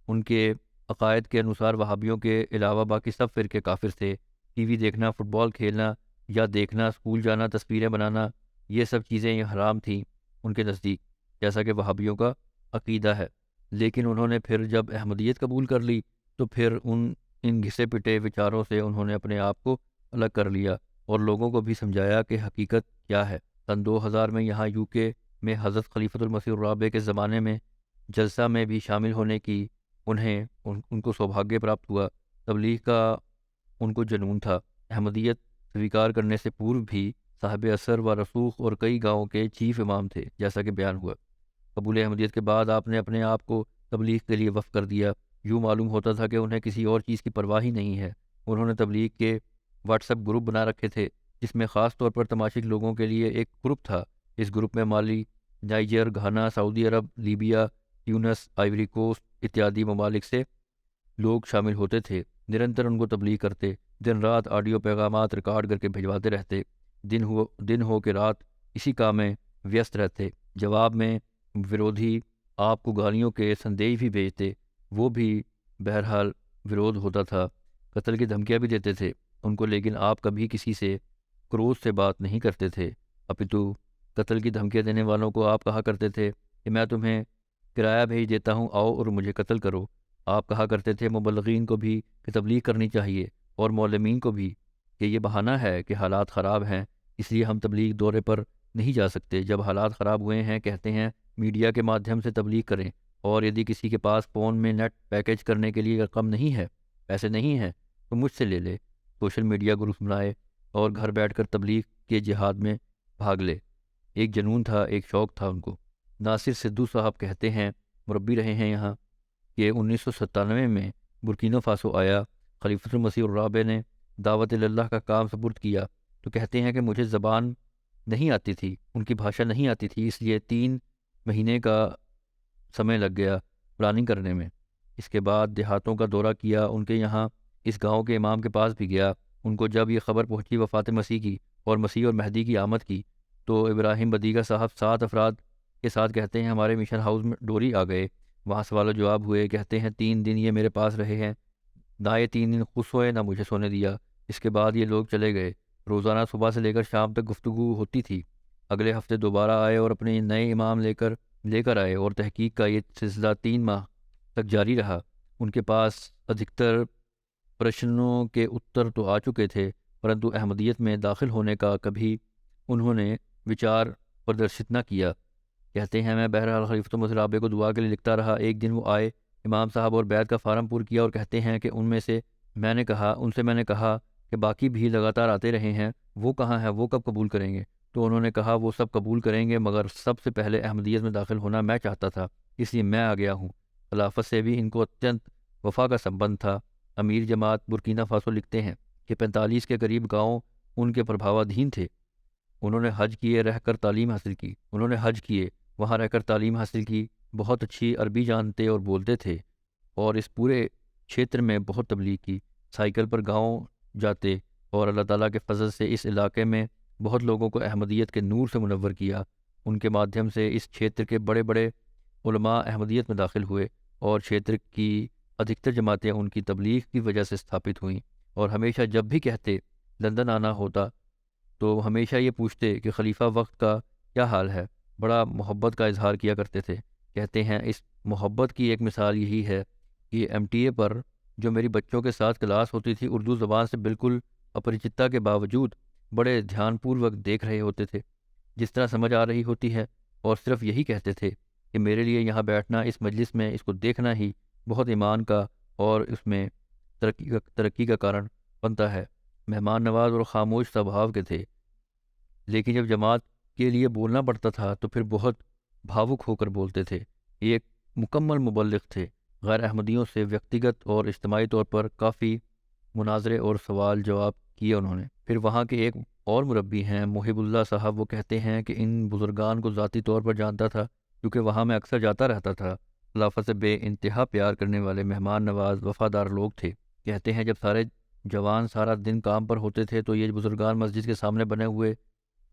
ان کے عقائد کے انوسار وہابیوں کے علاوہ باقی سب فرقے کافر تھے۔ ٹی وی دیکھنا، فٹ بال کھیلنا یا دیکھنا، اسکول جانا، تصویریں بنانا، یہ سب چیزیں یہ حرام تھیں ان کے نزدیک، جیسا کہ وہابیوں کا عقیدہ ہے۔ لیکن انہوں نے پھر جب احمدیت قبول کر لی تو پھر ان گھسے پٹے وچاروں سے انہوں نے اپنے آپ کو الگ کر لیا اور لوگوں کو بھی سمجھایا کہ حقیقت کیا ہے۔ سن 2000 میں یہاں UK میں حضرت خلیفۃ المسیح الرابع کے زمانے میں جلسہ میں بھی شامل ہونے کی ان کو سوبھاگیہ پراپت ہوا۔ تبلیغ کا ان کو جنون تھا۔ احمدیت سویکار کرنے سے پورو بھی صاحب اثر و رسوخ اور کئی گاؤں کے چیف امام تھے، جیسا کہ بیان ہوا۔ قبول احمدیت کے بعد آپ نے اپنے آپ کو تبلیغ کے لیے وقف کر دیا۔ یوں معلوم ہوتا تھا کہ انہیں کسی اور چیز کی پرواہ ہی نہیں ہے۔ انہوں نے تبلیغ کے واٹس ایپ گروپ بنا رکھے تھے، جس میں خاص طور پر تماشک لوگوں کے لیے ایک گروپ تھا۔ اس گروپ میں مالی، نائجر، گھانا، سعودی عرب، لیبیا، ٹیونس، آئیوری کوسٹ اتیادی ممالک سے لوگ شامل ہوتے تھے۔ نرنتر ان کو تبلیغ کرتے، دن رات آڈیو پیغامات ریکارڈ کر کے بھجواتے رہتے، دن ہو کے رات اسی کام میں ویست رہتے۔ جواب میں ورودھی آپ کو گالیوں کے سندیش بھی بھیجتے، وہ بھی بہرحال ورود ہوتا تھا، قتل کی دھمکیاں بھی دیتے تھے ان کو، لیکن آپ کبھی کسی سے کروز سے بات نہیں کرتے تھے، اپیتو قتل کی دھمکیاں دینے والوں کو آپ کہا کرتے تھے کہ میں تمہیں کرایہ بھیج دیتا ہوں، آؤ اور مجھے قتل کرو۔ آپ کہا کرتے تھے مبلغین کو بھی کہ تبلیغ کرنی چاہیے اور معلمین کو بھی کہ یہ بہانہ ہے کہ حالات خراب ہیں، اس لیے ہم تبلیغ دورے پر نہیں جا سکتے۔ جب حالات خراب ہوئے ہیں کہتے ہیں میڈیا کے مادھیم سے تبلیغ کریں، اور یدی کسی کے پاس فون میں نیٹ پیکج کرنے کے لیے رقم نہیں ہے، پیسے نہیں ہیں، تو مجھ سے لے لے۔ سوشل میڈیا گروپ بنائے اور گھر بیٹھ کر تبلیغ کے جہاد میں بھاگ لے۔ ایک جنون تھا، ایک شوق تھا ان کو۔ ناصر سدھو صاحب کہتے ہیں، مربی رہے ہیں یہاں، کہ 1997 میں برکینا فاسو آیا، خلیفۃ المسیح الرابع نے دعوت اللہ کا کام سپرد کیا، تو کہتے ہیں کہ مجھے زبان نہیں آتی تھی، ان کی بھاشا نہیں آتی تھی، اس لیے 3 مہینے کا سمے لگ گیا پلاننگ کرنے میں۔ اس کے بعد دیہاتوں کا دورہ کیا، ان کے یہاں اس گاؤں کے امام کے پاس بھی گیا۔ ان کو جب یہ خبر پہنچی وفات مسیح کی اور مسیح اور مہدی کی آمد کی، تو ابراہیم بدیگہ صاحب 7 افراد کے ساتھ کہتے ہیں ہمارے مشن ہاؤس میں ڈوری آ گئے۔ وہاں سوال و جواب ہوئے۔ کہتے ہیں 3 دن یہ میرے پاس رہے ہیں، نہ یہ 3 دن خوش ہوئے نہ مجھے سونے دیا۔ اس کے بعد یہ لوگ چلے گئے۔ روزانہ صبح سے لے کر شام تک گفتگو ہوتی تھی۔ اگلے ہفتے دوبارہ آئے اور اپنے نئے امام لے کر آئے، اور تحقیق کا یہ سلسلہ 3 ماہ تک جاری رہا۔ ان کے پاس ادھکتر پرشنوں کے اتر تو آ چکے تھے، پرنتو احمدیت میں داخل ہونے کا کبھی انہوں نے وچار پردرشت نہ کیا۔ کہتے ہیں میں بہرحال خلیفۃ المسیح رابع کو دعا کے لیے لکھتا رہا۔ ایک دن وہ آئے، امام صاحب اور بیعت کا فارم پور کیا، اور کہتے ہیں کہ ان سے میں نے کہا کہ باقی بھی لگاتار آتے رہے ہیں، وہ کہاں ہیں، وہ کب قبول کریں گے؟ تو انہوں نے کہا وہ سب قبول کریں گے، مگر سب سے پہلے احمدیت میں داخل ہونا میں چاہتا تھا، اس لیے میں آ گیا ہوں۔ خلافت سے بھی ان کو اتنت وفا کا سمبند تھا۔ امیر جماعت برکینا فاسو لکھتے ہیں کہ 45 کے قریب گاؤں ان کے پربھاوادھین تھے۔ انہوں نے حج کیے، وہاں رہ کر تعلیم حاصل کی، بہت اچھی عربی جانتے اور بولتے تھے، اور اس پورے چھیتر میں بہت تبلیغ کی۔ سائیکل پر گاؤں جاتے اور اللہ تعالیٰ کے فضل سے اس علاقے میں بہت لوگوں کو احمدیت کے نور سے منور کیا۔ ان کے مادھیم سے اس چھیتر کے بڑے بڑے علماء احمدیت میں داخل ہوئے، اور چھیتر کی ادھکتر جماعتیں ان کی تبلیغ کی وجہ سے ثابت ہوئیں۔ اور ہمیشہ جب بھی کہتے لندن آنا ہوتا تو ہمیشہ یہ پوچھتے کہ خلیفہ وقت کا کیا حال ہے۔ بڑا محبت کا اظہار کیا کرتے تھے۔ کہتے ہیں اس محبت کی ایک مثال یہی ہے کہ MTA پر جو میری بچوں کے ساتھ کلاس ہوتی تھی، اردو زبان سے بالکل اپریچتا کے باوجود بڑے دھیان پوروک دیکھ رہے ہوتے تھے، جس طرح سمجھ آ رہی ہوتی ہے، اور صرف یہی کہتے تھے کہ میرے لیے یہاں بیٹھنا، اس مجلس میں اس کو دیکھنا ہی بہت ایمان کا اور اس میں ترقی کا کارن بنتا ہے۔ مہمان نواز اور خاموش سبھاؤ کے تھے، لیکن جب جماعت کے لیے بولنا پڑتا تھا تو پھر بہت بھاوک ہو کر بولتے تھے۔ یہ ایک مکمل مبلغ تھے۔ غیر احمدیوں سے ویکتیگت اور اجتماعی طور پر کافی مناظرے اور سوال جواب کیے انہوں نے۔ پھر وہاں کے ایک اور مربی ہیں محب اللہ صاحب، وہ کہتے ہیں کہ ان بزرگان کو ذاتی طور پر جانتا تھا، کیونکہ وہاں میں اکثر جاتا رہتا تھا۔ خلافت سے بے انتہا پیار کرنے والے، مہمان نواز، وفادار لوگ تھے۔ کہتے ہیں جب سارے جوان سارا دن کام پر ہوتے تھے تو یہ بزرگان مسجد کے سامنے بنے ہوئے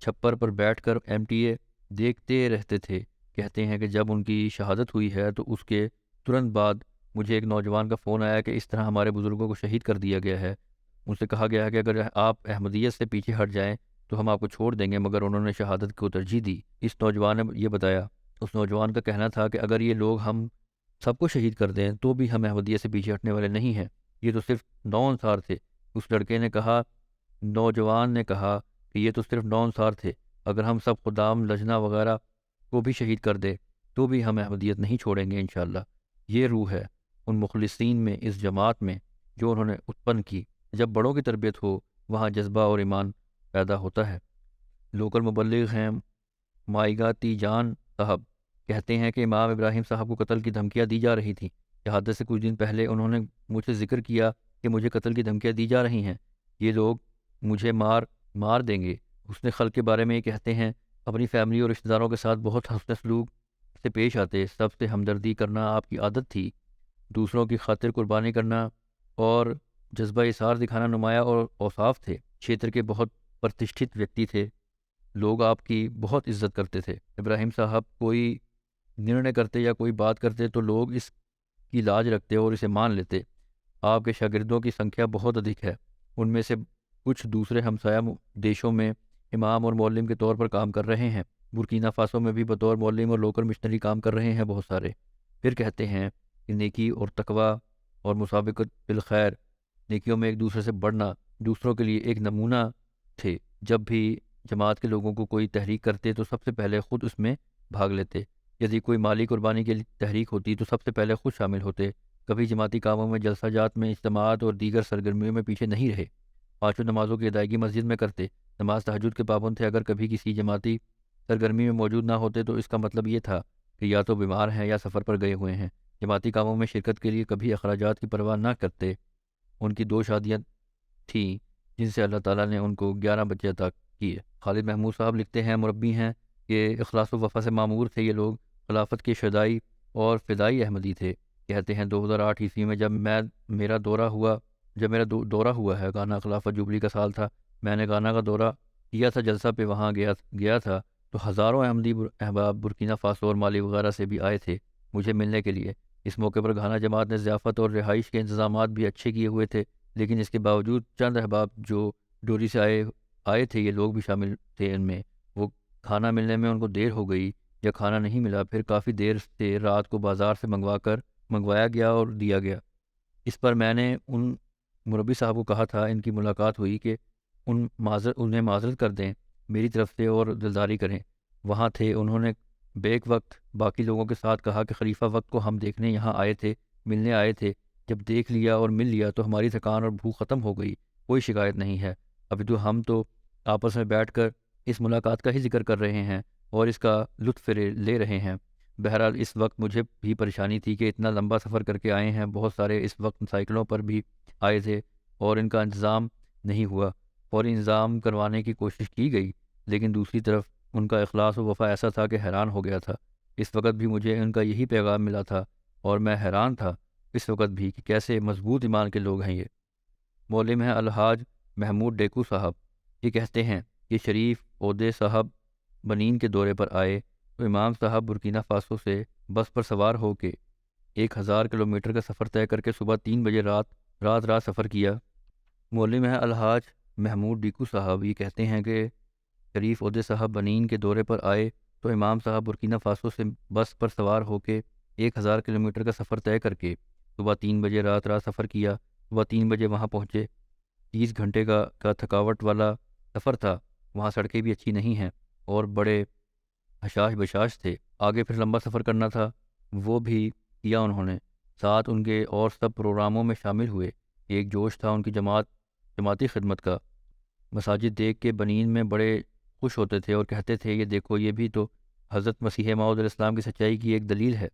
چھپر پر بیٹھ کر MTA دیکھتے رہتے تھے۔ کہتے ہیں کہ جب ان کی شہادت ہوئی ہے تو اس کے ترنت بعد مجھے ایک نوجوان کا فون آیا کہ اس طرح ہمارے بزرگوں کو شہید کر دیا گیا ہے۔ ان سے کہا گیا ہے کہ اگر آپ احمدیت سے پیچھے ہٹ جائیں تو ہم آپ کو چھوڑ دیں گے، مگر انہوں نے شہادت کو ترجیح دی۔ اس نوجوان نے یہ بتایا، اس نوجوان کا کہنا تھا کہ اگر یہ لوگ ہم سب کو شہید کر دیں تو بھی ہم احمدیت سے پیچھے ہٹنے والے نہیں ہیں، یہ تو صرف 9 انصار تھے۔ اس لڑکے نے کہا، نوجوان نے کہا کہ یہ تو صرف 9 انصار تھے، اگر ہم سب خدام لجنا وغیرہ کو بھی شہید کر دے تو بھی ہم احمدیت نہیں چھوڑیں گے انشاءاللہ۔ یہ روح ہے ان مخلصین میں، اس جماعت میں جو انہوں نے اتپن کی۔ جب بڑوں کی تربیت ہو وہاں جذبہ اور ایمان پیدا ہوتا ہے۔ لوکل مبلغ ہیں مائیگاتی جان صاحب، کہتے ہیں کہ امام ابراہیم صاحب کو قتل کی دھمکیاں دی جا رہی تھیں۔ شہادت سے کچھ دن پہلے انہوں نے مجھ سے ذکر کیا کہ مجھے قتل کی دھمکیاں دی جا رہی ہیں، یہ لوگ مجھے مار دیں گے۔ حسن خلق کے بارے میں یہ کہتے ہیں، اپنی فیملی اور رشتہ داروں کے ساتھ بہت حسن سلوک سے پیش آتے، سب سے ہمدردی کرنا آپ کی عادت تھی، دوسروں کی خاطر قربانی کرنا اور جذبہ اثار دکھانا نمایاں اور اوصاف تھے۔ چھیتر کے بہت پرتشٹھت ویکتی تھے، لوگ آپ کی بہت عزت کرتے تھے۔ ابراہیم صاحب کوئی نرنے کرتے یا کوئی بات کرتے تو لوگ اس کی لاج رکھتے اور اسے مان لیتے۔ آپ کے شاگردوں کی سنکھیا بہت ادھک ہے، ان میں سے کچھ دوسرے ہمسایہ دیشوں میں امام اور معلم کے طور پر کام کر رہے ہیں۔ برکینا فاسو میں بھی بطور معلم اور لوکل مشنری کام کر رہے ہیں بہت سارے۔ پھر کہتے ہیں کہ نیکی اور تقوی اور مسابقت بالخیر، نیکیوں میں ایک دوسرے سے بڑھنا، دوسروں کے لیے ایک نمونہ تھے۔ جب بھی جماعت کے لوگوں کو کوئی تحریک کرتے تو سب سے پہلے خود اس میں بھاگ لیتے۔ یدی کوئی مالی قربانی کے لیے تحریک ہوتی تو سب سے پہلے خود شامل ہوتے۔ کبھی جماعتی کاموں میں، جلسہ جات میں، اجتماعات اور دیگر سرگرمیوں میں پیچھے نہیں رہے۔ 5 نمازوں کی ادائیگی مسجد میں کرتے، نماز تہجد کے پابند تھے۔ اگر کبھی کسی جماعتی سرگرمی میں موجود نہ ہوتے تو اس کا مطلب یہ تھا کہ یا تو بیمار ہیں یا سفر پر گئے ہوئے ہیں۔ جماعتی کاموں میں شرکت کے لیے کبھی اخراجات کی پرواہ نہ کرتے۔ ان کی 2 شادیاں تھیں جن سے اللہ تعالیٰ نے ان کو 11 بچے عطا کیے۔ خالد محمود صاحب لکھتے ہیں، مربی ہیں، یہ اخلاص و وفا سے معمور تھے۔ یہ لوگ خلافت کے شدائی اور فدائی احمدی تھے۔ کہتے ہیں 2008 عیسوی میں جب میرا دورہ ہوا ہے، گانا خلافت جوبلی کا سال تھا، میں نے گانا کا دورہ کیا تھا، جلسہ پہ وہاں گیا تھا تو ہزاروں احمدی احباب برکینا فاسو اور مالی وغیرہ سے بھی آئے تھے مجھے ملنے کے لیے۔ اس موقع پر گھانا جماعت نے ضیافت اور رہائش کے انتظامات بھی اچھے کیے ہوئے تھے، لیکن اس کے باوجود چند احباب جو ڈوری سے آئے تھے، یہ لوگ بھی شامل تھے ان میں۔ وہ کھانا ملنے میں ان کو دیر ہو گئی یا کھانا نہیں ملا، پھر کافی دیر سے رات کو بازار سے منگوایا گیا اور دیا گیا۔ اس پر میں نے ان مربی صاحب کو کہا تھا، ان کی ملاقات ہوئی کہ انہیں معذرت کر دیں، میری طرف سے اور دلداری کریں۔ وہاں تھے، انہوں نے بیک وقت باقی لوگوں کے ساتھ کہا کہ خلیفہ وقت کو ہم دیکھنے یہاں آئے تھے، ملنے آئے تھے، جب دیکھ لیا اور مل لیا تو ہماری تھکان اور بھوک ختم ہو گئی، کوئی شکایت نہیں ہے۔ ابھی تو ہم تو آپس میں بیٹھ کر اس ملاقات کا ہی ذکر کر رہے ہیں اور اس کا لطف لے رہے ہیں۔ بہرحال اس وقت مجھے بھی پریشانی تھی کہ اتنا لمبا سفر کر کے آئے ہیں، بہت سارے اس وقت سائیکلوں پر بھی آئے تھے اور ان کا انتظام نہیں ہوا۔ فوری انتظام کروانے کی کوشش کی گئی، لیکن دوسری طرف ان کا اخلاص و وفا ایسا تھا کہ حیران ہو گیا تھا۔ اس وقت بھی مجھے ان کا یہی پیغام ملا تھا اور میں حیران تھا اس وقت بھی کہ کیسے مضبوط ایمان کے لوگ ہیں یہ۔ مولم ہیں الحاج محمود ڈیکو صاحب، یہ کہتے ہیں کہ شریف عہدے صاحب بنین کے دورے پر آئے تو امام صاحب برکینا فاسو سے بس پر سوار ہو کے 1000 کلومیٹر کا سفر طے کر کے صبح 3 بجے رات سفر کیا۔ مولم ہیں الحاج محمود ڈیکو صاحب یہ کہتے ہیں کہ شریف عہدے صاحب بنین کے دورے پر آئے تو امام صاحب برکینا فاسو سے بس پر سوار ہو کے 1000 کلومیٹر کا سفر طے کر کے صبح 3 بجے رات سفر کیا۔ صبح 3 بجے وہاں پہنچے۔ 30 گھنٹے کا تھکاوٹ والا سفر تھا، وہاں سڑکیں بھی اچھی نہیں ہیں اور بڑے حشاش بشاش تھے۔ آگے پھر لمبا سفر کرنا تھا، وہ بھی کیا انہوں نے، ساتھ ان کے اور سب پروگراموں میں شامل ہوئے۔ ایک جوش تھا ان کی جماعتی خدمت کا۔ مساجد دیکھ کے بنین میں بڑے خوش ہوتے تھے اور کہتے تھے یہ دیکھو، یہ بھی تو حضرت مسیح موعود علیہ السلام کی سچائی کی ایک دلیل ہے۔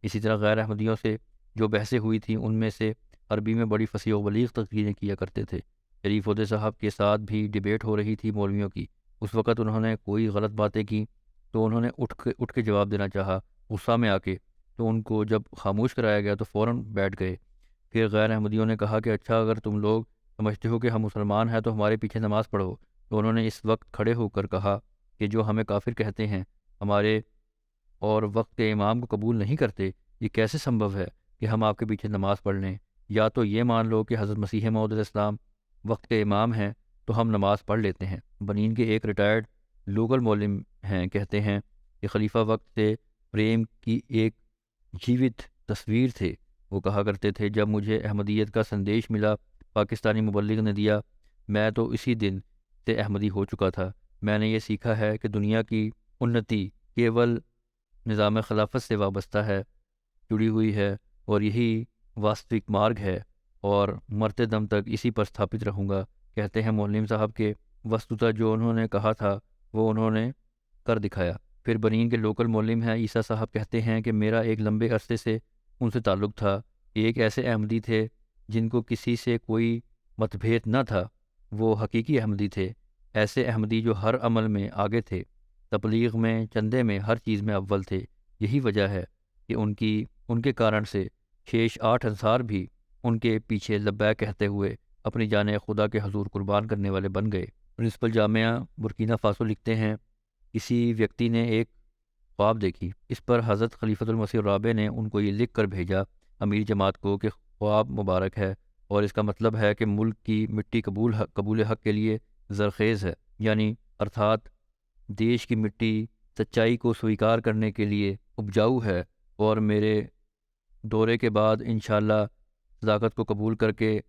اسی طرح غیر احمدیوں سے جو بحثیں ہوئی تھیں ان میں سے عربی میں بڑی فصیح و بلیغ تقریریں کیا کرتے تھے۔ شریف عہدے صاحب کے ساتھ بھی ڈیبیٹ ہو رہی تھی مولویوں کی۔ اس وقت انہوں نے کوئی غلط باتیں کی تو انہوں نے اٹھ کے جواب دینا چاہا غصہ میں آ کے، تو ان کو جب خاموش کرایا گیا تو فوراً بیٹھ گئے۔ پھر غیر احمدیوں نے کہا کہ اچھا، اگر تم لوگ سمجھتے ہو کہ ہم مسلمان ہیں تو ہمارے پیچھے نماز پڑھو۔ تو انہوں نے اس وقت کھڑے ہو کر کہا کہ جو ہمیں کافر کہتے ہیں ہمارے اور وقت کے امام کو قبول نہیں کرتے، یہ کیسے سمبھو ہے کہ ہم آپ کے پیچھے نماز پڑھ لیں؟ یا تو یہ مان لو کہ حضرت مسیح موعود علیہ السلام وقت کے امام ہیں تو ہم نماز پڑھ لیتے ہیں۔ بنین کے ایک ریٹائرڈ لوکل مولم ہیں، کہتے ہیں کہ خلیفہ وقت سے پریم کی ایک جیوت تصویر تھے۔ وہ کہا کرتے تھے جب مجھے احمدیت کا سندیش ملا، پاکستانی مبلغ نے دیا، میں تو اسی دن سے احمدی ہو چکا تھا۔ میں نے یہ سیکھا ہے کہ دنیا کی انتی کیول نظام خلافت سے وابستہ ہے، جڑی ہوئی ہے، اور یہی واستوک مارگ ہے اور مرتے دم تک اسی پر ستھاپت رہوں گا۔ کہتے ہیں مولم صاحب کے وسطتا جو انہوں نے کہا تھا وہ انہوں نے کر دکھایا۔ پھر بنین کے لوکل مولم ہیں عیسیٰ صاحب، کہتے ہیں کہ میرا ایک لمبے عرصے سے ان سے تعلق تھا۔ ایک ایسے احمدی تھے جن کو کسی سے کوئی متبھید نہ تھا، وہ حقیقی احمدی تھے، ایسے احمدی جو ہر عمل میں آگے تھے، تبلیغ میں، چندے میں، ہر چیز میں اول تھے۔ یہی وجہ ہے کہ ان کے کارن سے 6-8 انصار بھی ان کے پیچھے لبیک کہتے ہوئے اپنی جان خدا کے حضور قربان کرنے والے بن گئے۔ پرنسپل جامعہ برکینا فاسو لکھتے ہیں کسی ویکتی نے ایک خواب دیکھی، اس پر حضرت خلیفۃ المسیح الرابع نے ان کو یہ لکھ کر بھیجا امیر جماعت کو کہ خواب مبارک ہے اور اس کا مطلب ہے کہ ملک کی مٹی قبول حق کے لیے زرخیز ہے، یعنی ارتھات دیش کی مٹی سچائی کو سویکار کرنے کے لیے اپجاؤ ہے، اور میرے دورے کے بعد انشاءاللہ صداقت کو قبول کر کے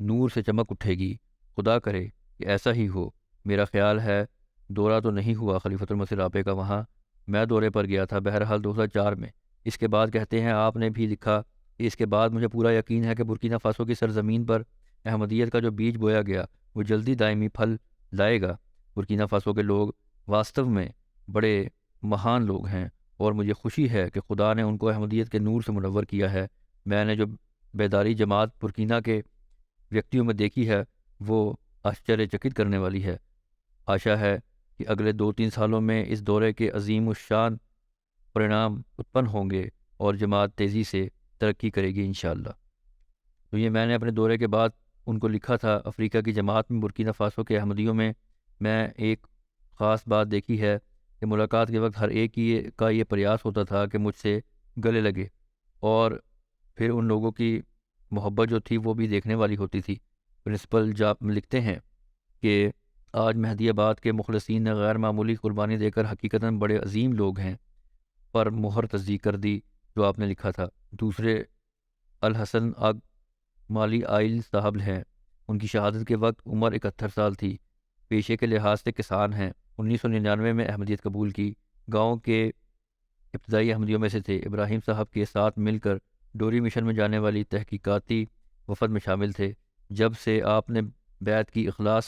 نور سے چمک اٹھے گی۔ خدا کرے کہ ایسا ہی ہو۔ میرا خیال ہے دورہ تو نہیں ہوا خلیفۃ المسیح رابع کا، وہاں میں دورے پر گیا تھا، بہرحال 2004 میں۔ اس کے بعد کہتے ہیں آپ نے بھی لکھا کہ اس کے بعد مجھے پورا یقین ہے کہ برکینا فاسو کی سرزمین پر احمدیت کا جو بیج بویا گیا وہ جلدی دائمی پھل لائے گا۔ برکینا فاسو کے لوگ واستو میں بڑے مہان لوگ ہیں اور مجھے خوشی ہے کہ خدا نے ان کو احمدیت کے نور سے منور کیا ہے۔ میں نے جو بیداری جماعت برکینا کے ویکتیوں میں دیکھی ہے وہ آشچر چکت کرنے والی ہے۔ آشا ہے کہ اگلے 2-3 سالوں میں اس دورے کے عظیم الشان پرینام اتپن ہوں گے اور جماعت تیزی سے ترقی کرے گی انشاءاللہ۔ تو یہ میں نے اپنے دورے کے بعد ان کو لکھا تھا۔ افریقہ کی جماعت میں برکینا فاسو کے احمدیوں میں ایک خاص بات دیکھی ہے کہ ملاقات کے وقت ہر ایک کا یہ پریاس ہوتا تھا کہ مجھ سے گلے لگے، اور پھر ان لوگوں کی محبت جو تھی وہ بھی دیکھنے والی ہوتی تھی۔ پرنسپل لکھتے ہیں کہ آج مہدی آباد کے مخلصین نے غیر معمولی قربانی دے کر حقیقتاً بڑے عظیم لوگ ہیں پر مہر تصدیق کر دی جو آپ نے لکھا تھا۔ دوسرے الحسن آگ مالی آئل صاحب ہیں، ان کی شہادت کے وقت عمر 71 سال تھی، پیشے کے لحاظ سے کسان ہیں، 1999 میں احمدیت قبول کی۔ گاؤں کے ابتدائی احمدیوں میں سے تھے۔ ابراہیم صاحب کے ساتھ مل کر ڈوری مشن میں جانے والی تحقیقاتی وفد میں شامل تھے۔ جب سے آپ نے بیعت کی، اخلاص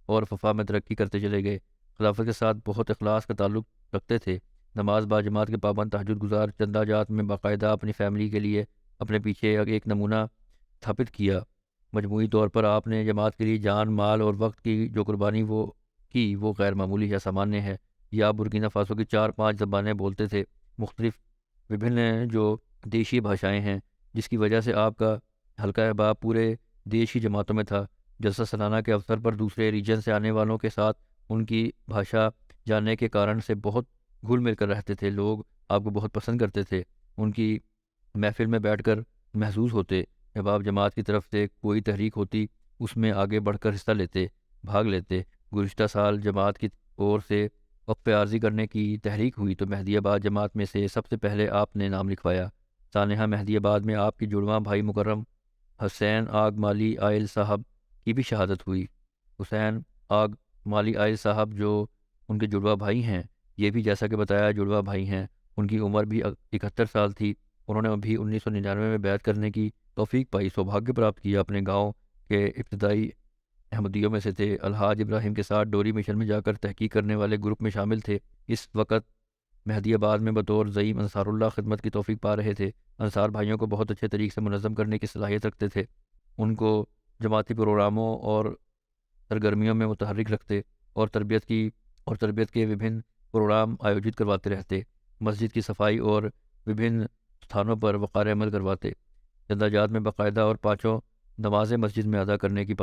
اور وفا میں ترقی کرتے چلے گئے۔ خلافت کے ساتھ بہت اخلاص کا تعلق رکھتے تھے۔ نماز با جماعت کے پابند، تہجد گزار، چندہ جات میں باقاعدہ اپنی فیملی کے لیے اپنے پیچھے ایک نمونہ ثابت کیا۔ مجموعی طور پر آپ نے جماعت کے لیے جان، مال اور وقت کی جو قربانی وہ غیر معمولی ہے، سامانیہ ہے۔ یہ آپ برکینا فاسو کی 4-5 زبانیں بولتے تھے، مختلف وبھن جو دیشی بھاشائیں ہیں، جس کی وجہ سے آپ کا حلقہ احباب پورے دیش کی جماعتوں میں تھا۔ جلسہ سالانہ کے اوسر پر دوسرے ریجن سے آنے والوں کے ساتھ ان کی بھاشا جاننے کے کارن سے بہت گھل مل کر رہتے تھے۔ لوگ آپ کو بہت پسند کرتے تھے، ان کی محفل میں بیٹھ کر محظوظ ہوتے۔ جب آپ جماعت کی طرف سے کوئی تحریک ہوتی، اس میں آگے بڑھ کر حصہ لیتے، بھاگ لیتے۔ گزشتہ سال جماعت کی اور سے وقف عارضی کرنے کی تحریک ہوئی تو مہدی آباد جماعت میں سے سب سے پہلے آپ نے نام لکھوایا۔ سانحہ مہدی آباد میں آپ کی جڑواں بھائی مکرم حسین آگ مالی آئل صاحب کی بھی شہادت ہوئی۔ حسین آگ مالی آئل صاحب جو ان کے جڑواں بھائی ہیں، یہ بھی جیسا کہ بتایا جڑواں بھائی ہیں۔ ان کی عمر بھی 71 سال تھی۔ انہوں نے بھی 1999 میں بیعت کرنے کی توفیق پائی، سوبھاگیہ پراپت کیا۔ اپنے گاؤں کے ابتدائی احمدیوں میں سے تھے۔ الحاج ابراہیم کے ساتھ ڈوری مشن میں جا کر تحقیق کرنے والے گروپ میں شامل تھے۔ اس وقت مہدی آباد میں بطور زعیم انصار اللہ خدمت کی توفیق پا رہے تھے۔ انصار بھائیوں کو بہت اچھے طریقے سے منظم کرنے کی صلاحیت رکھتے تھے۔ ان کو جماعتی پروگراموں اور سرگرمیوں میں متحرک رکھتے اور تربیت کے وبھن پروگرام آیوجت کرواتے رہتے۔ مسجد کی صفائی اور وبھن استھانوں پر وقار عمل کرواتے۔ چندہ جات میں باقاعدہ اور 5 نمازیں مسجد میں ادا کرنے کی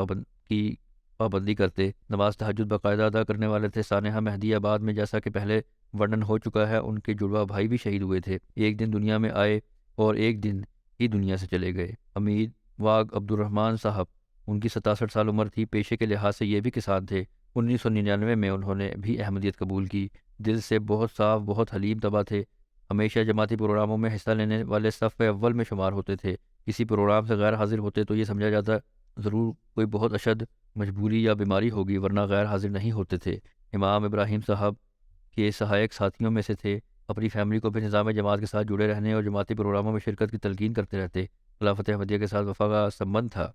پابندی کرتے۔ نماز تہجد باقاعدہ ادا کرنے والے تھے۔ سانحہ مہدی آباد میں جیسا کہ پہلے ورنن ہو چکا ہے، ان کے جڑواں بھائی بھی شہید ہوئے تھے۔ ایک دن دنیا میں آئے اور ایک دن ہی دنیا سے چلے گئے۔ امید واگ عبدالرحمن صاحب، ان کی 67 سال عمر تھی۔ پیشے کے لحاظ سے یہ بھی کسان تھے۔ 1999 میں انہوں نے بھی احمدیت قبول کی۔ دل سے بہت صاف، بہت حلیم طبع تھے۔ ہمیشہ جماعتی پروگراموں میں حصہ لینے والے صف اول میں شمار ہوتے تھے۔ کسی پروگرام سے غیر حاضر ہوتے تو یہ سمجھا جاتا ضرور کوئی بہت اشد مجبوری یا بیماری ہوگی، ورنہ غیر حاضر نہیں ہوتے تھے۔ امام ابراہیم صاحب کے سہایک ساتھیوں میں سے تھے۔ اپنی فیملی کو بھی نظام جماعت کے ساتھ جڑے رہنے اور جماعتی پروگراموں میں شرکت کی تلقین کرتے رہتے۔ خلافت احمدیہ کے ساتھ وفا کا سمبند تھا۔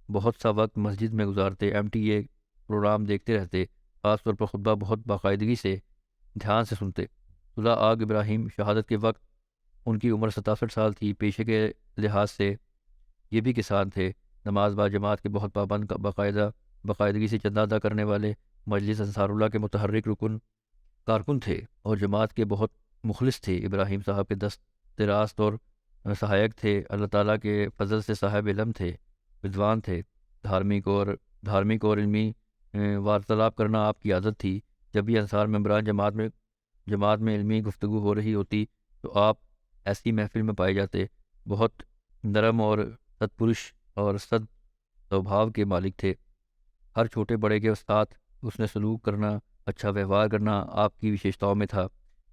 بہت سا وقت مسجد میں گزارتے، MTA پروگرام دیکھتے رہتے، خاص طور پر خطبہ بہت باقاعدگی سے دھیان سے سنتے۔ صلہ آگ ابراہیم شہادت کے وقت ان کی عمر 67 سال تھی۔ پیشے کے لحاظ سے یہ بھی کسان تھے۔ نماز با جماعت کے بہت پابند، باقاعدگی سے چندہ ادا کرنے والے، مجلس انصار اللہ کے متحرک کارکن تھے اور جماعت کے بہت مخلص تھے۔ ابراہیم صاحب کے دست راست اور سہایک تھے۔ اللہ تعالیٰ کے فضل سے صاحب علم تھے، ودوان تھے۔ دھارمک اور علمی وارتلاب کرنا آپ کی عادت تھی۔ جب بھی انصار ممبران جماعت میں علمی گفتگو ہو رہی ہوتی تو آپ ایسی محفل میں پائے جاتے۔ بہت نرم اور ستپرش اور سد سوبھاؤ کے مالک تھے۔ ہر چھوٹے بڑے کے ساتھ حسن سلوک کرنا، اچھا ویوہار کرنا آپ کی وشیشتاؤں میں تھا۔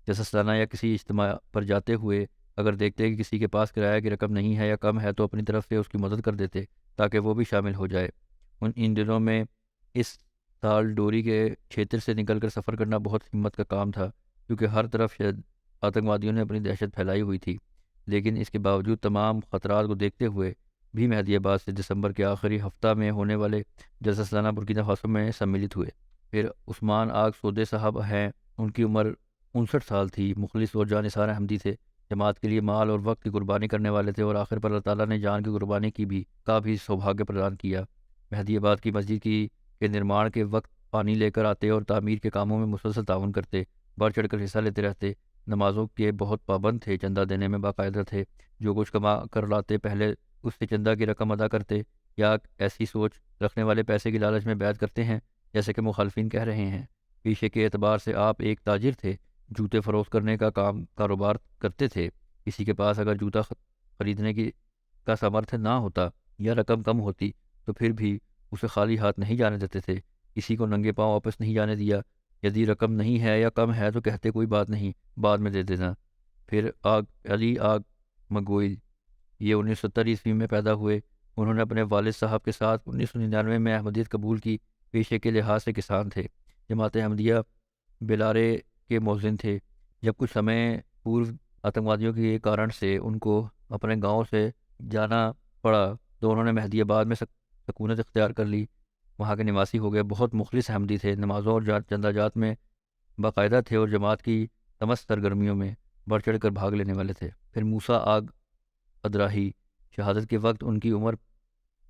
جیسا سالانہ یا کسی اجتماع پر جاتے ہوئے اگر دیکھتے کہ کسی کے پاس کرایہ کی رقم نہیں ہے یا کم ہے تو اپنی طرف سے اس کی مدد کر دیتے تاکہ وہ بھی شامل ہو جائے۔ ان دنوں میں اس سال ڈوری کے چھیتر سے نکل کر سفر کرنا بہت ہمت کا کام تھا، کیونکہ ہر طرف آتنکوادیوں نے اپنی دہشت پھیلائی ہوئی تھی۔ لیکن اس کے باوجود تمام خطرات کو دیکھتے ہوئے بھی مہدی آباد سے دسمبر کے آخری ہفتہ میں ہونے والے جلسہ سالانہ برکینا فاسو میں سملت ہوئے۔ پھر عثمان آگ سودے صاحب ہیں، ان کی عمر 59 سال تھی۔ مخلص اور جانثار احمدی تھے، جماعت کے لیے مال اور وقت کی قربانی کرنے والے تھے اور آخر پر اللہ تعالیٰ نے جان کی قربانی کا بھی سوبھاگیہ پردان کیا۔ مہدی آباد کی مسجد کے نرمان کے وقت پانی لے کر آتے اور تعمیر کے کاموں میں مسلسل تعاون کرتے، بڑھ چڑھ کر حصہ لیتے رہتے۔ نمازوں کے بہت پابند تھے، چندہ دینے میں باقاعدہ تھے۔ جو کچھ کما کر لاتے پہلے اس سے چندہ کی رقم ادا کرتے، یا ایسی سوچ رکھنے والے پیسے کی لالچ میں بیعت کرتے ہیں جیسے کہ مخالفین کہہ رہے ہیں۔ پیشے کے اعتبار سے آپ ایک تاجر تھے، جوتے فروخت کرنے کا کاروبار کرتے تھے۔ کسی کے پاس اگر جوتا خریدنے کا سامرتھ نہ ہوتا یا رقم کم ہوتی تو پھر بھی اسے خالی ہاتھ نہیں جانے دیتے تھے۔ کسی کو ننگے پاؤں واپس نہیں جانے دیا۔ یدی رقم نہیں ہے یا کم ہے تو کہتے کوئی بات نہیں، بعد میں دے دینا۔ پھر علی آگ مگوئل، یہ 1970 میں پیدا ہوئے۔ انہوں نے اپنے والد صاحب کے ساتھ 1999 میں احمدیت قبول کی۔ پیشے کے لحاظ سے کسان تھے۔ جماعت احمدیہ بلارے کے مؤذن تھے۔ جب کچھ سمے پورو آتنکوادیوں کے کارن سے ان کو اپنے گاؤں سے جانا پڑا تو انہوں نے مہدی آباد میں سکونت اختیار کر لی، وہاں کے نواسی ہو گئے۔ بہت مخلص احمدی تھے، نمازوں اور چندہ جات میں باقاعدہ تھے اور جماعت کی تمست سرگرمیوں میں بڑھ چڑھ کر بھاگ لینے والے تھے۔ پھر موسیٰ آگ ادراہی، شہادت کے وقت ان کی عمر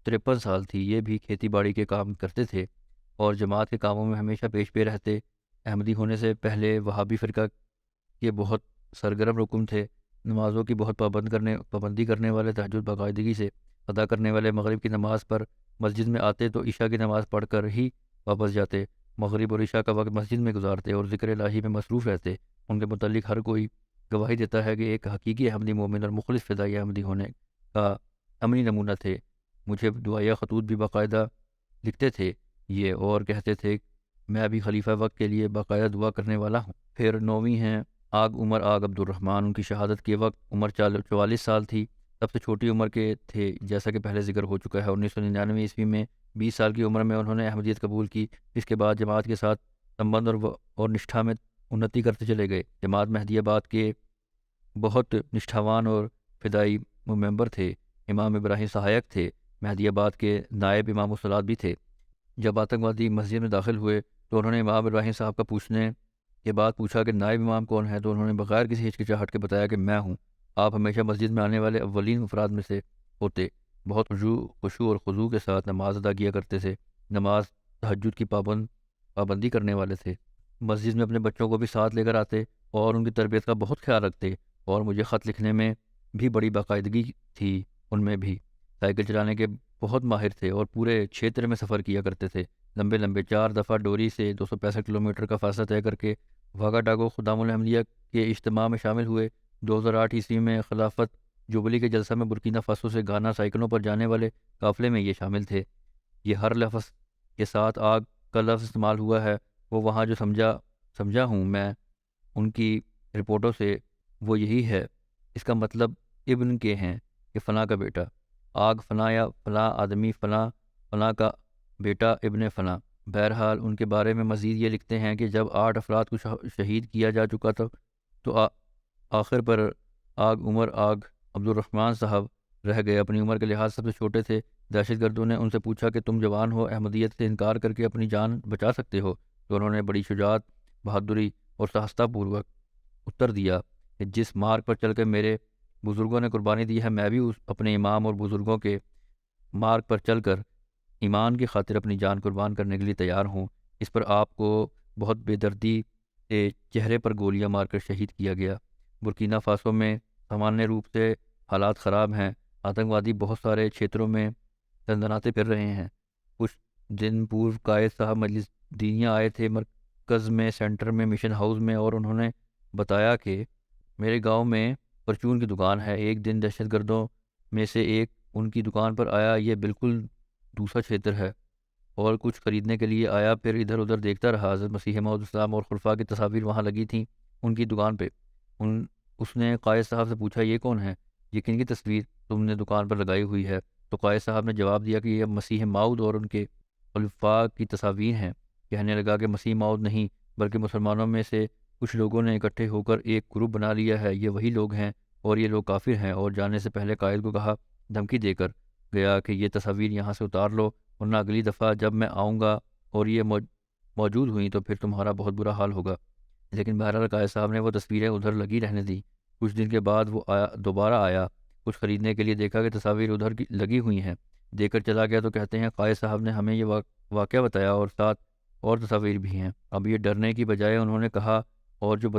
53 سال تھی، یہ بھی کھیتی باڑی کے کام کرتے تھے اور جماعت کے کاموں میں ہمیشہ پیش پہ رہتے۔ احمدی ہونے سے پہلے وہابی فرقہ کے بہت سرگرم رکن تھے، نمازوں کی بہت پابندی کرنے والے، تہجد باقاعدگی سے ادا کرنے والے، مغرب کی نماز پر مسجد میں آتے تو عشاء کی نماز پڑھ کر ہی واپس جاتے، مغرب اور عشاء کا وقت مسجد میں گزارتے اور ذکر الہی میں مصروف رہتے۔ ان کے متعلق ہر کوئی گواہی دیتا ہے کہ ایک حقیقی احمدی مومن اور مخلص فدائی احمدی ہونے کا عملی نمونہ تھے۔ مجھے دعائیہ خطوط بھی باقاعدہ لکھتے تھے یہ، اور کہتے تھے میں ابھی خلیفہ وقت کے لیے باقاعدہ دعا کرنے والا ہوں۔ پھر 9ویں ہیں آگ عمر آگ عبدالرحمن، ان کی شہادت کے وقت عمر 44 سال تھی، سب سے چھوٹی عمر کے تھے جیسا کہ پہلے ذکر ہو چکا ہے۔ 1999 عیسوی میں 20 سال کی عمر میں انہوں نے احمدیت قبول کی۔ اس کے بعد جماعت کے ساتھ سمبند اور نشٹھا میں انتی کرتے چلے گئے۔ جماعت مہدی آباد کے بہت نشٹھاوان اور فدائی ممبر تھے۔ امام ابراہیم سہایک تھے، مہدی آباد کے نائب امام الصلاۃ بھی تھے۔ جب آتنکوادی مسجد میں داخل ہوئے تو انہوں نے امام ابراہیم صاحب کا پوچھنے کے بعد پوچھا کہ نائب امام کون ہے، تو انہوں نے بغیر کسی ہچکچاہٹ کے بتایا کہ میں ہوں۔ آپ ہمیشہ مسجد میں آنے والے اولین افراد میں سے ہوتے، بہت خشوع اور خضوع کے ساتھ نماز ادا کیا کرتے تھے، نماز تہجد کی پابندی کرنے والے تھے، مسجد میں اپنے بچوں کو بھی ساتھ لے کر آتے اور ان کی تربیت کا بہت خیال رکھتے، اور مجھے خط لکھنے میں بھی بڑی باقاعدگی تھی ان میں بھی۔ سائیکل چلانے کے بہت ماہر تھے اور پورے چھیتر میں سفر کیا کرتے تھے، لمبے 4 دفعہ ڈوری سے 265 کلومیٹر کا فاصلہ طے کر کے واگا ڈاگو خدام الحمدیہ کے اجتماع میں شامل ہوئے۔ 2008 عیسوی میں خلافت جوبلی کے جلسہ میں برکینا فاسو سے گانا سائیکلوں پر جانے والے قافلے میں یہ شامل تھے۔ یہ ہر لفظ کے ساتھ آگ کا لفظ استعمال ہوا ہے، وہ وہاں جو سمجھا ہوں میں ان کی رپورٹوں سے وہ یہی ہے۔ اس کا مطلب ابن کے ہیں کہ فلاں کا بیٹا، آگ فلاں یا فلاں آدمی فلاں کا بیٹا ابن فلاں۔ بہرحال ان کے بارے میں مزید یہ لکھتے ہیں کہ جب 8 افراد کو شہید کیا جا چکا تھا تو آخر پر آگ عمر آگ عبدالرحمن صاحب رہ گئے، اپنی عمر کے لحاظ سب سے چھوٹے تھے۔ دہشت گردوں نے ان سے پوچھا کہ تم جوان ہو، احمدیت سے انکار کر کے اپنی جان بچا سکتے ہو؟ تو انہوں نے بڑی شجاعت، بہادری اور سہستہ پوروک اتر دیا کہ جس مارگ پر چل کر میرے بزرگوں نے قربانی دی ہے، میں بھی اپنے امام اور بزرگوں کے مارگ پر چل کر ایمان کی خاطر اپنی جان قربان کرنے کے لیے تیار ہوں۔ اس پر آپ کو بہت بے دردی سے چہرے پر گولیاں مار کر شہید کیا گیا۔ برکینا فاسو میں سامانیہ روپ سے حالات خراب ہیں، آتنکوادی بہت سارے چھیتروں میں دندناتے پھر رہے ہیں۔ کچھ دن پورو قائد صاحب مجلس دینیا آئے تھے مرکز میں، سینٹر میں، مشن ہاؤس میں، اور انہوں نے بتایا کہ میرے گاؤں میں پرچون کی دکان ہے۔ ایک دن دہشت گردوں میں سے ایک ان کی دکان پر آیا، یہ بالکل دوسرا چھیتر ہے، اور کچھ خریدنے کے لیے آیا۔ پھر ادھر ادھر دیکھتا رہا، حضرت مسیح موعود اسلام اور خلفاء کی تصاویر وہاں لگی تھیں ان کی دکان پہ۔ اس نے قائد صاحب سے پوچھا یہ کون ہے، یہ کن کی تصویر تم نے دکان پر لگائی ہوئی ہے؟ تو قائد صاحب نے جواب دیا کہ یہ مسیح موعود اور ان کے خلفاء کی تصاویر ہیں۔ کہنے لگا کہ مسیح موعود نہیں، بلکہ مسلمانوں میں سے کچھ لوگوں نے اکٹھے ہو کر ایک گروپ بنا لیا ہے، یہ وہی لوگ ہیں اور یہ لوگ کافر ہیں۔ اور جانے سے پہلے قائد کو کہا، دھمکی دے کر گیا کہ یہ تصاویر یہاں سے اتار لو، ورنہ اگلی دفعہ جب میں آؤں گا اور یہ موجود ہوئیں تو پھر تمہارا بہت برا حال ہوگا۔ لیکن بہرحال قائد صاحب نے وہ تصویریں ادھر لگی رہنے دی۔ کچھ دن کے بعد وہ دوبارہ آیا، کچھ خریدنے کے لیے، دیکھا کہ تصاویر ادھر لگی ہوئی ہیں، دے کر چلا گیا۔ تو کہتے ہیں قائد صاحب نے ہمیں یہ واقعہ بتایا اور ساتھ اور تصاویر بھی ہیں۔ اب یہ ڈرنے کی بجائے انہوں نے کہا اور جو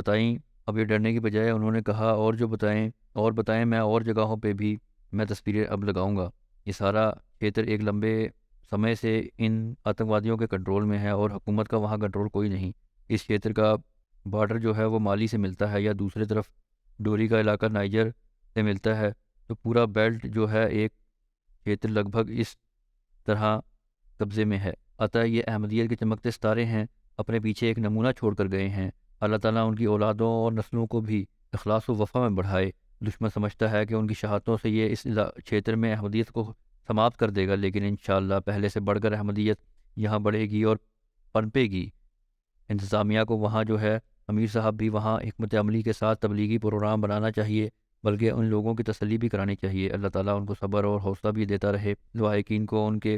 بتائیں میں اور جگہوں پہ بھی میں تصویریں اب لگاؤں گا۔ یہ سارا چھیتر ایک لمبے سمے سے ان آتنکوادیوں کے کنٹرول میں ہے اور حکومت کا وہاں کنٹرول کوئی نہیں۔ اس چھیتر کا بارڈر جو ہے وہ مالی سے ملتا ہے، یا دوسری طرف ڈوری کا علاقہ نائجر سے ملتا ہے، تو پورا بیلٹ جو ہے ایک چھیتر لگ بھگ اس طرح قبضے میں ہے۔ عطا یہ احمدیت کے چمکتے ستارے ہیں، اپنے پیچھے ایک نمونہ چھوڑ کر گئے ہیں۔ اللہ تعالیٰ ان کی اولادوں اور نسلوں کو بھی اخلاص و وفا میں بڑھائے۔ دشمن سمجھتا ہے کہ ان کی شہادتوں سے یہ اس چھیتر میں احمدیت کو سماپت کر دے گا، لیکن انشاءاللہ پہلے سے بڑھ کر احمدیت یہاں بڑھے گی اور پنپے گی۔ انتظامیہ کو وہاں جو ہے امیر صاحب بھی وہاں حکمت عملی کے ساتھ تبلیغی پروگرام بنانا چاہیے، بلکہ ان لوگوں کی تسلی بھی کرانی چاہیے۔ اللہ تعالیٰ ان کو صبر اور حوصلہ بھی دیتا رہے۔ لواحقین کو ان کے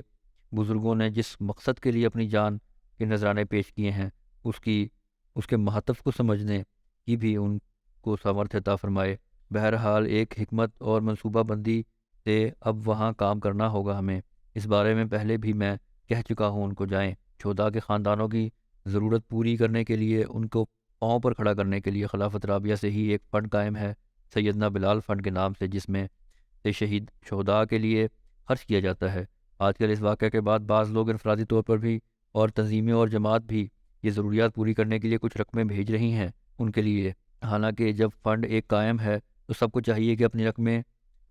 بزرگوں نے جس مقصد کے لیے اپنی جان کے نذرانے پیش کیے ہیں اس کے مہتف کو سمجھنے کی بھی ان کو سمرتھ عطا فرمائے۔ بہرحال ایک حکمت اور منصوبہ بندی سے اب وہاں کام کرنا ہوگا ہمیں۔ اس بارے میں پہلے بھی میں کہہ چکا ہوں، ان کو جائیں۔ شہداء کے خاندانوں کی ضرورت پوری کرنے کے لیے، ان کو پاؤں پر کھڑا کرنے کے لیے خلافت رابعہ سے ہی ایک فنڈ قائم ہے، سیدنا بلال فنڈ کے نام سے، جس میں سے شہید شہداء کے لیے خرچ کیا جاتا ہے۔ آج کل اس واقعہ کے بعد بعض لوگ انفرادی طور پر بھی اور تنظیمیں اور جماعت بھی یہ ضروریات پوری کرنے کے لیے کچھ رقمیں بھیج رہی ہیں ان کے لیے۔ حالانکہ جب فنڈ ایک قائم ہے تو سب کو چاہیے کہ اپنی رقمیں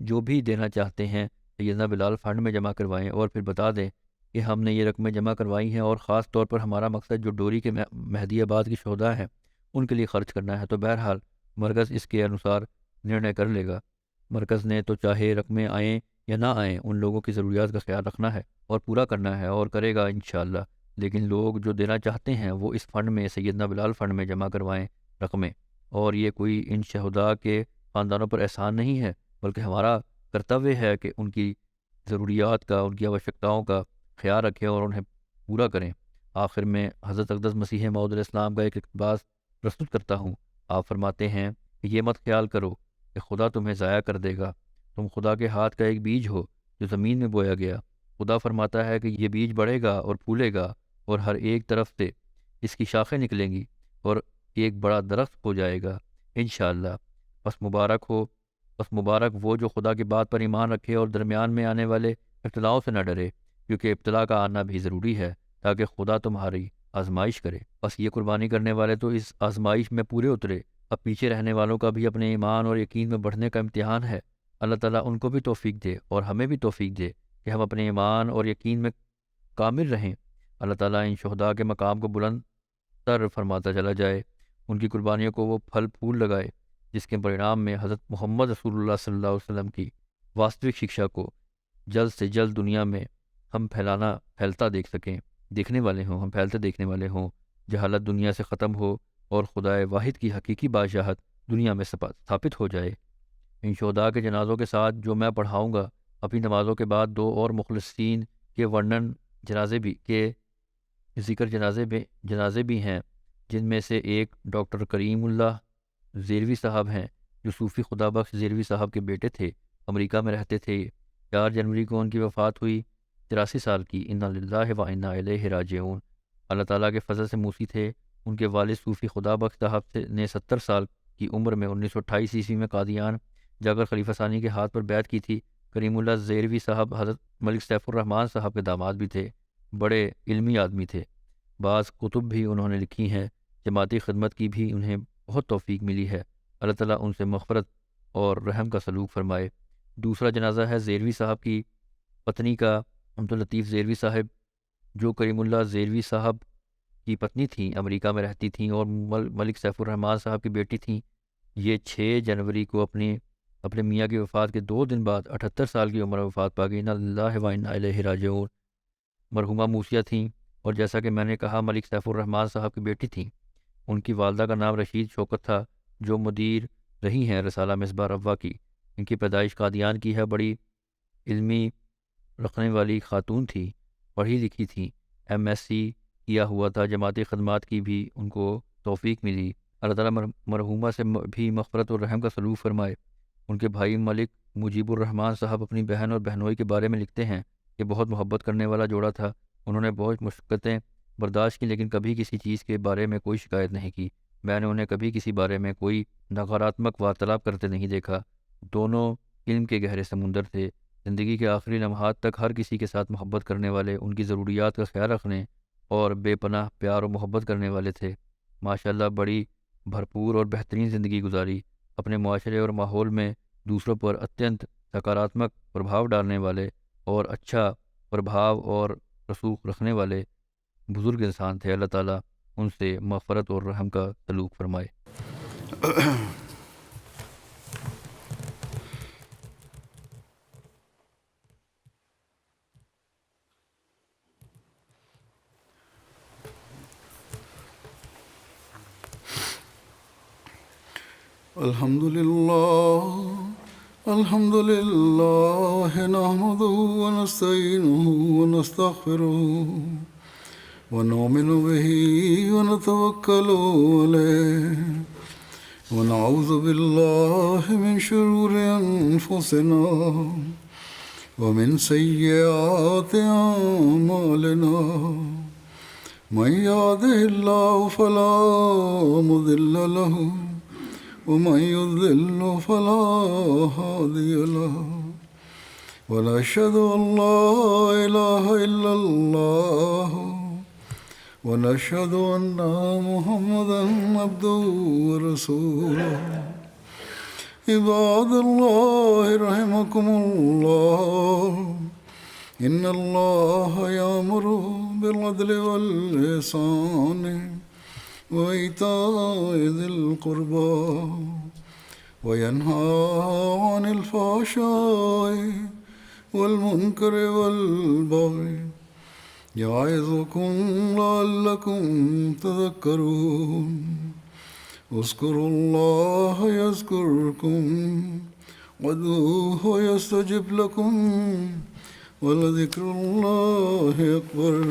جو بھی دینا چاہتے ہیں سیدنا بلال فنڈ میں جمع کروائیں، اور پھر بتا دیں کہ ہم نے یہ رقمیں جمع کروائی ہیں، اور خاص طور پر ہمارا مقصد جو ڈوری کے مہدی آباد کی شہداء ہیں ان کے لیے خرچ کرنا ہے۔ تو بہرحال مرکز اس کے انوسار نرنے کر لے گا۔ مرکز نے تو چاہے رقمیں آئیں یا نہ آئیں، ان لوگوں کی ضروریات کا خیال رکھنا ہے اور پورا کرنا ہے، اور کرے گا انشاءاللہ۔ لیکن لوگ جو دینا چاہتے ہیں وہ اس فنڈ میں، سیدنا بلال فنڈ میں جمع کروائیں رقمیں۔ اور یہ کوئی ان شہداء کے خاندانوں پر احسان نہیں ہے، بلکہ ہمارا کرتویہ ہے کہ ان کی ضروریات کا، ان کی آوشکتاؤں کا خیال رکھیں اور انہیں پورا کریں۔ آخر میں حضرت اقدس مسیح موعود علیہ السلام کا ایک اقتباس پرستت کرتا ہوں۔ آپ فرماتے ہیں کہ یہ مت خیال کرو کہ خدا تمہیں ضائع کر دے گا، تم خدا کے ہاتھ کا ایک بیج ہو جو زمین میں بویا گیا۔ خدا فرماتا ہے کہ یہ بیج بڑھے گا اور پھولے گا، اور ہر ایک طرف سے اس کی شاخیں نکلیں گی اور ایک بڑا درخت ہو جائے گا انشاءاللہ۔ پس مبارک وہ جو خدا کی بات پر ایمان رکھے اور درمیان میں آنے والے ابتلاؤں سے نہ ڈرے، کیونکہ ابتلا کا آنا بھی ضروری ہے تاکہ خدا تمہاری آزمائش کرے۔ بس یہ قربانی کرنے والے تو اس آزمائش میں پورے اترے، اب پیچھے رہنے والوں کا بھی اپنے ایمان اور یقین میں بڑھنے کا امتحان ہے۔ اللہ تعالیٰ ان کو بھی توفیق دے اور ہمیں بھی توفیق دے کہ ہم اپنے ایمان اور یقین میں کامل رہیں۔ اللہ تعالیٰ ان شہداء کے مقام کو بلند تر فرماتا چلا جائے، ان کی قربانیوں کو وہ پھل پھول لگائے، جس کے پرینام میں حضرت محمد رسول اللہ صلی اللہ علیہ وسلم کی واستوک شکشا کو جلد سے جلد دنیا میں ہم پھیلتا دیکھ سکیں، دیکھنے والے ہوں، ہم پھیلتے دیکھنے والے ہوں، جہالت دنیا سے ختم ہو اور خدائے واحد کی حقیقی بادشاہت دنیا میں ثابت ہو جائے۔ ان شہداء کے جنازوں کے ساتھ جو میں پڑھاؤں گا، اپنی نمازوں کے بعد دو اور مخلصین کے ذکر جنازے بھی ہیں، جن میں سے ایک ڈاکٹر کریم اللہ زیروی صاحب ہیں، جو صوفی خدا بخش زیروی صاحب کے بیٹے تھے، امریکہ میں رہتے تھے۔ 4 جنوری کو ان کی وفات ہوئی، 83 سال کی۔ انا للہ و انا الیہ راجعون۔ اللہ تعالیٰ کے فضل سے موسی تھے۔ ان کے والد صوفی خدا بخش صاحب نے 70 سال کی عمر میں 1928 عیسوی میں قادیان جا کر خلیفہ ثانی کے ہاتھ پر بیعت کی تھی۔ کریم اللہ زیروی صاحب حضرت ملک سیف الرحمن صاحب کے داماد بھی تھے، بڑے علمی آدمی تھے۔ بعض کتب بھی انہوں نے لکھی ہیں، جماعتی خدمت کی بھی انہیں بہت توفیق ملی ہے۔ اللہ تعالیٰ ان سے مغفرت اور رحم کا سلوک فرمائے۔ دوسرا جنازہ ہے زیروی صاحب کی پتنی کا، عبداللطیف زیروی صاحب، جو کریم اللہ زیروی صاحب کی پتنی تھیں، امریکہ میں رہتی تھیں اور ملک سیف الرحمن صاحب کی بیٹی تھیں۔ یہ 6 جنوری کو اپنے میاں کی وفات کے 2 دن بعد 78 سال کی عمر میں وفات پا گئی۔ انا للہ و انا الیہ راجعون۔ مرحومہ موسیہ تھیں، اور جیسا کہ میں نے کہا ملک سیف الرحمن صاحب کی بیٹی تھیں۔ ان کی والدہ کا نام رشید شوکت تھا، جو مدیر رہی ہیں رسالہ مصباح روا کی۔ ان کی پیدائش قادیان کی ہے، بڑی علمی رکھنے والی خاتون تھی، پڑھی لکھی تھی، MSc کیا ہوا تھا، جماعتی خدمات کی بھی ان کو توفیق ملی۔ اللہ تعالیٰ مرحومہ سے بھی مغفرت اور رحم کا سلوک فرمائے۔ ان کے بھائی ملک مجیب الرحمن صاحب اپنی بہن اور بہنوئی کے بارے میں لکھتے ہیں کہ بہت محبت کرنے والا جوڑا تھا۔ انہوں نے بہت مشقتیں برداشت کی، لیکن کبھی کسی چیز کے بارے میں کوئی شکایت نہیں کی۔ میں نے انہیں کبھی کسی بارے میں کوئی نکاراتمک وارتلاب کرتے نہیں دیکھا۔ دونوں علم کے گہرے سمندر تھے، زندگی کے آخری لمحات تک ہر کسی کے ساتھ محبت کرنے والے، ان کی ضروریات کا خیال رکھنے اور بے پناہ پیار و محبت کرنے والے تھے۔ ماشاءاللہ بڑی بھرپور اور بہترین زندگی گزاری، اپنے معاشرے اور ماحول میں دوسروں پر اتنت سکاراتمک پربھاؤ ڈالنے والے اور اچھا پربھاؤ اور رسوخ رکھنے والے بزرگ انسان تھے۔ اللہ تعالیٰ ان سے مغفرت اور رحم کا سلوک فرمائے۔ الحمد لله نحمده ونستعينه ونستغفره ونؤمن به ونتوكل عليه ونعوذ بالله من شرور أنفسنا ومن سيئات أعمالنا من يهده الله فلا مضل له ومن يضلل فلا هادي له ونشهد أن لا إله إلا الله ونشهد أن محمدا عبده ورسوله عباد الله رحمكم الله إن الله يأمر بالعدل والإحسان وإيتاء ذي القربى وينهى عن الفحشاء والمنكر والبغي يعظكم لعلكم تذكرون اذكروا الله يذكركم وادعوه يستجب لكم ولذكر الله أكبر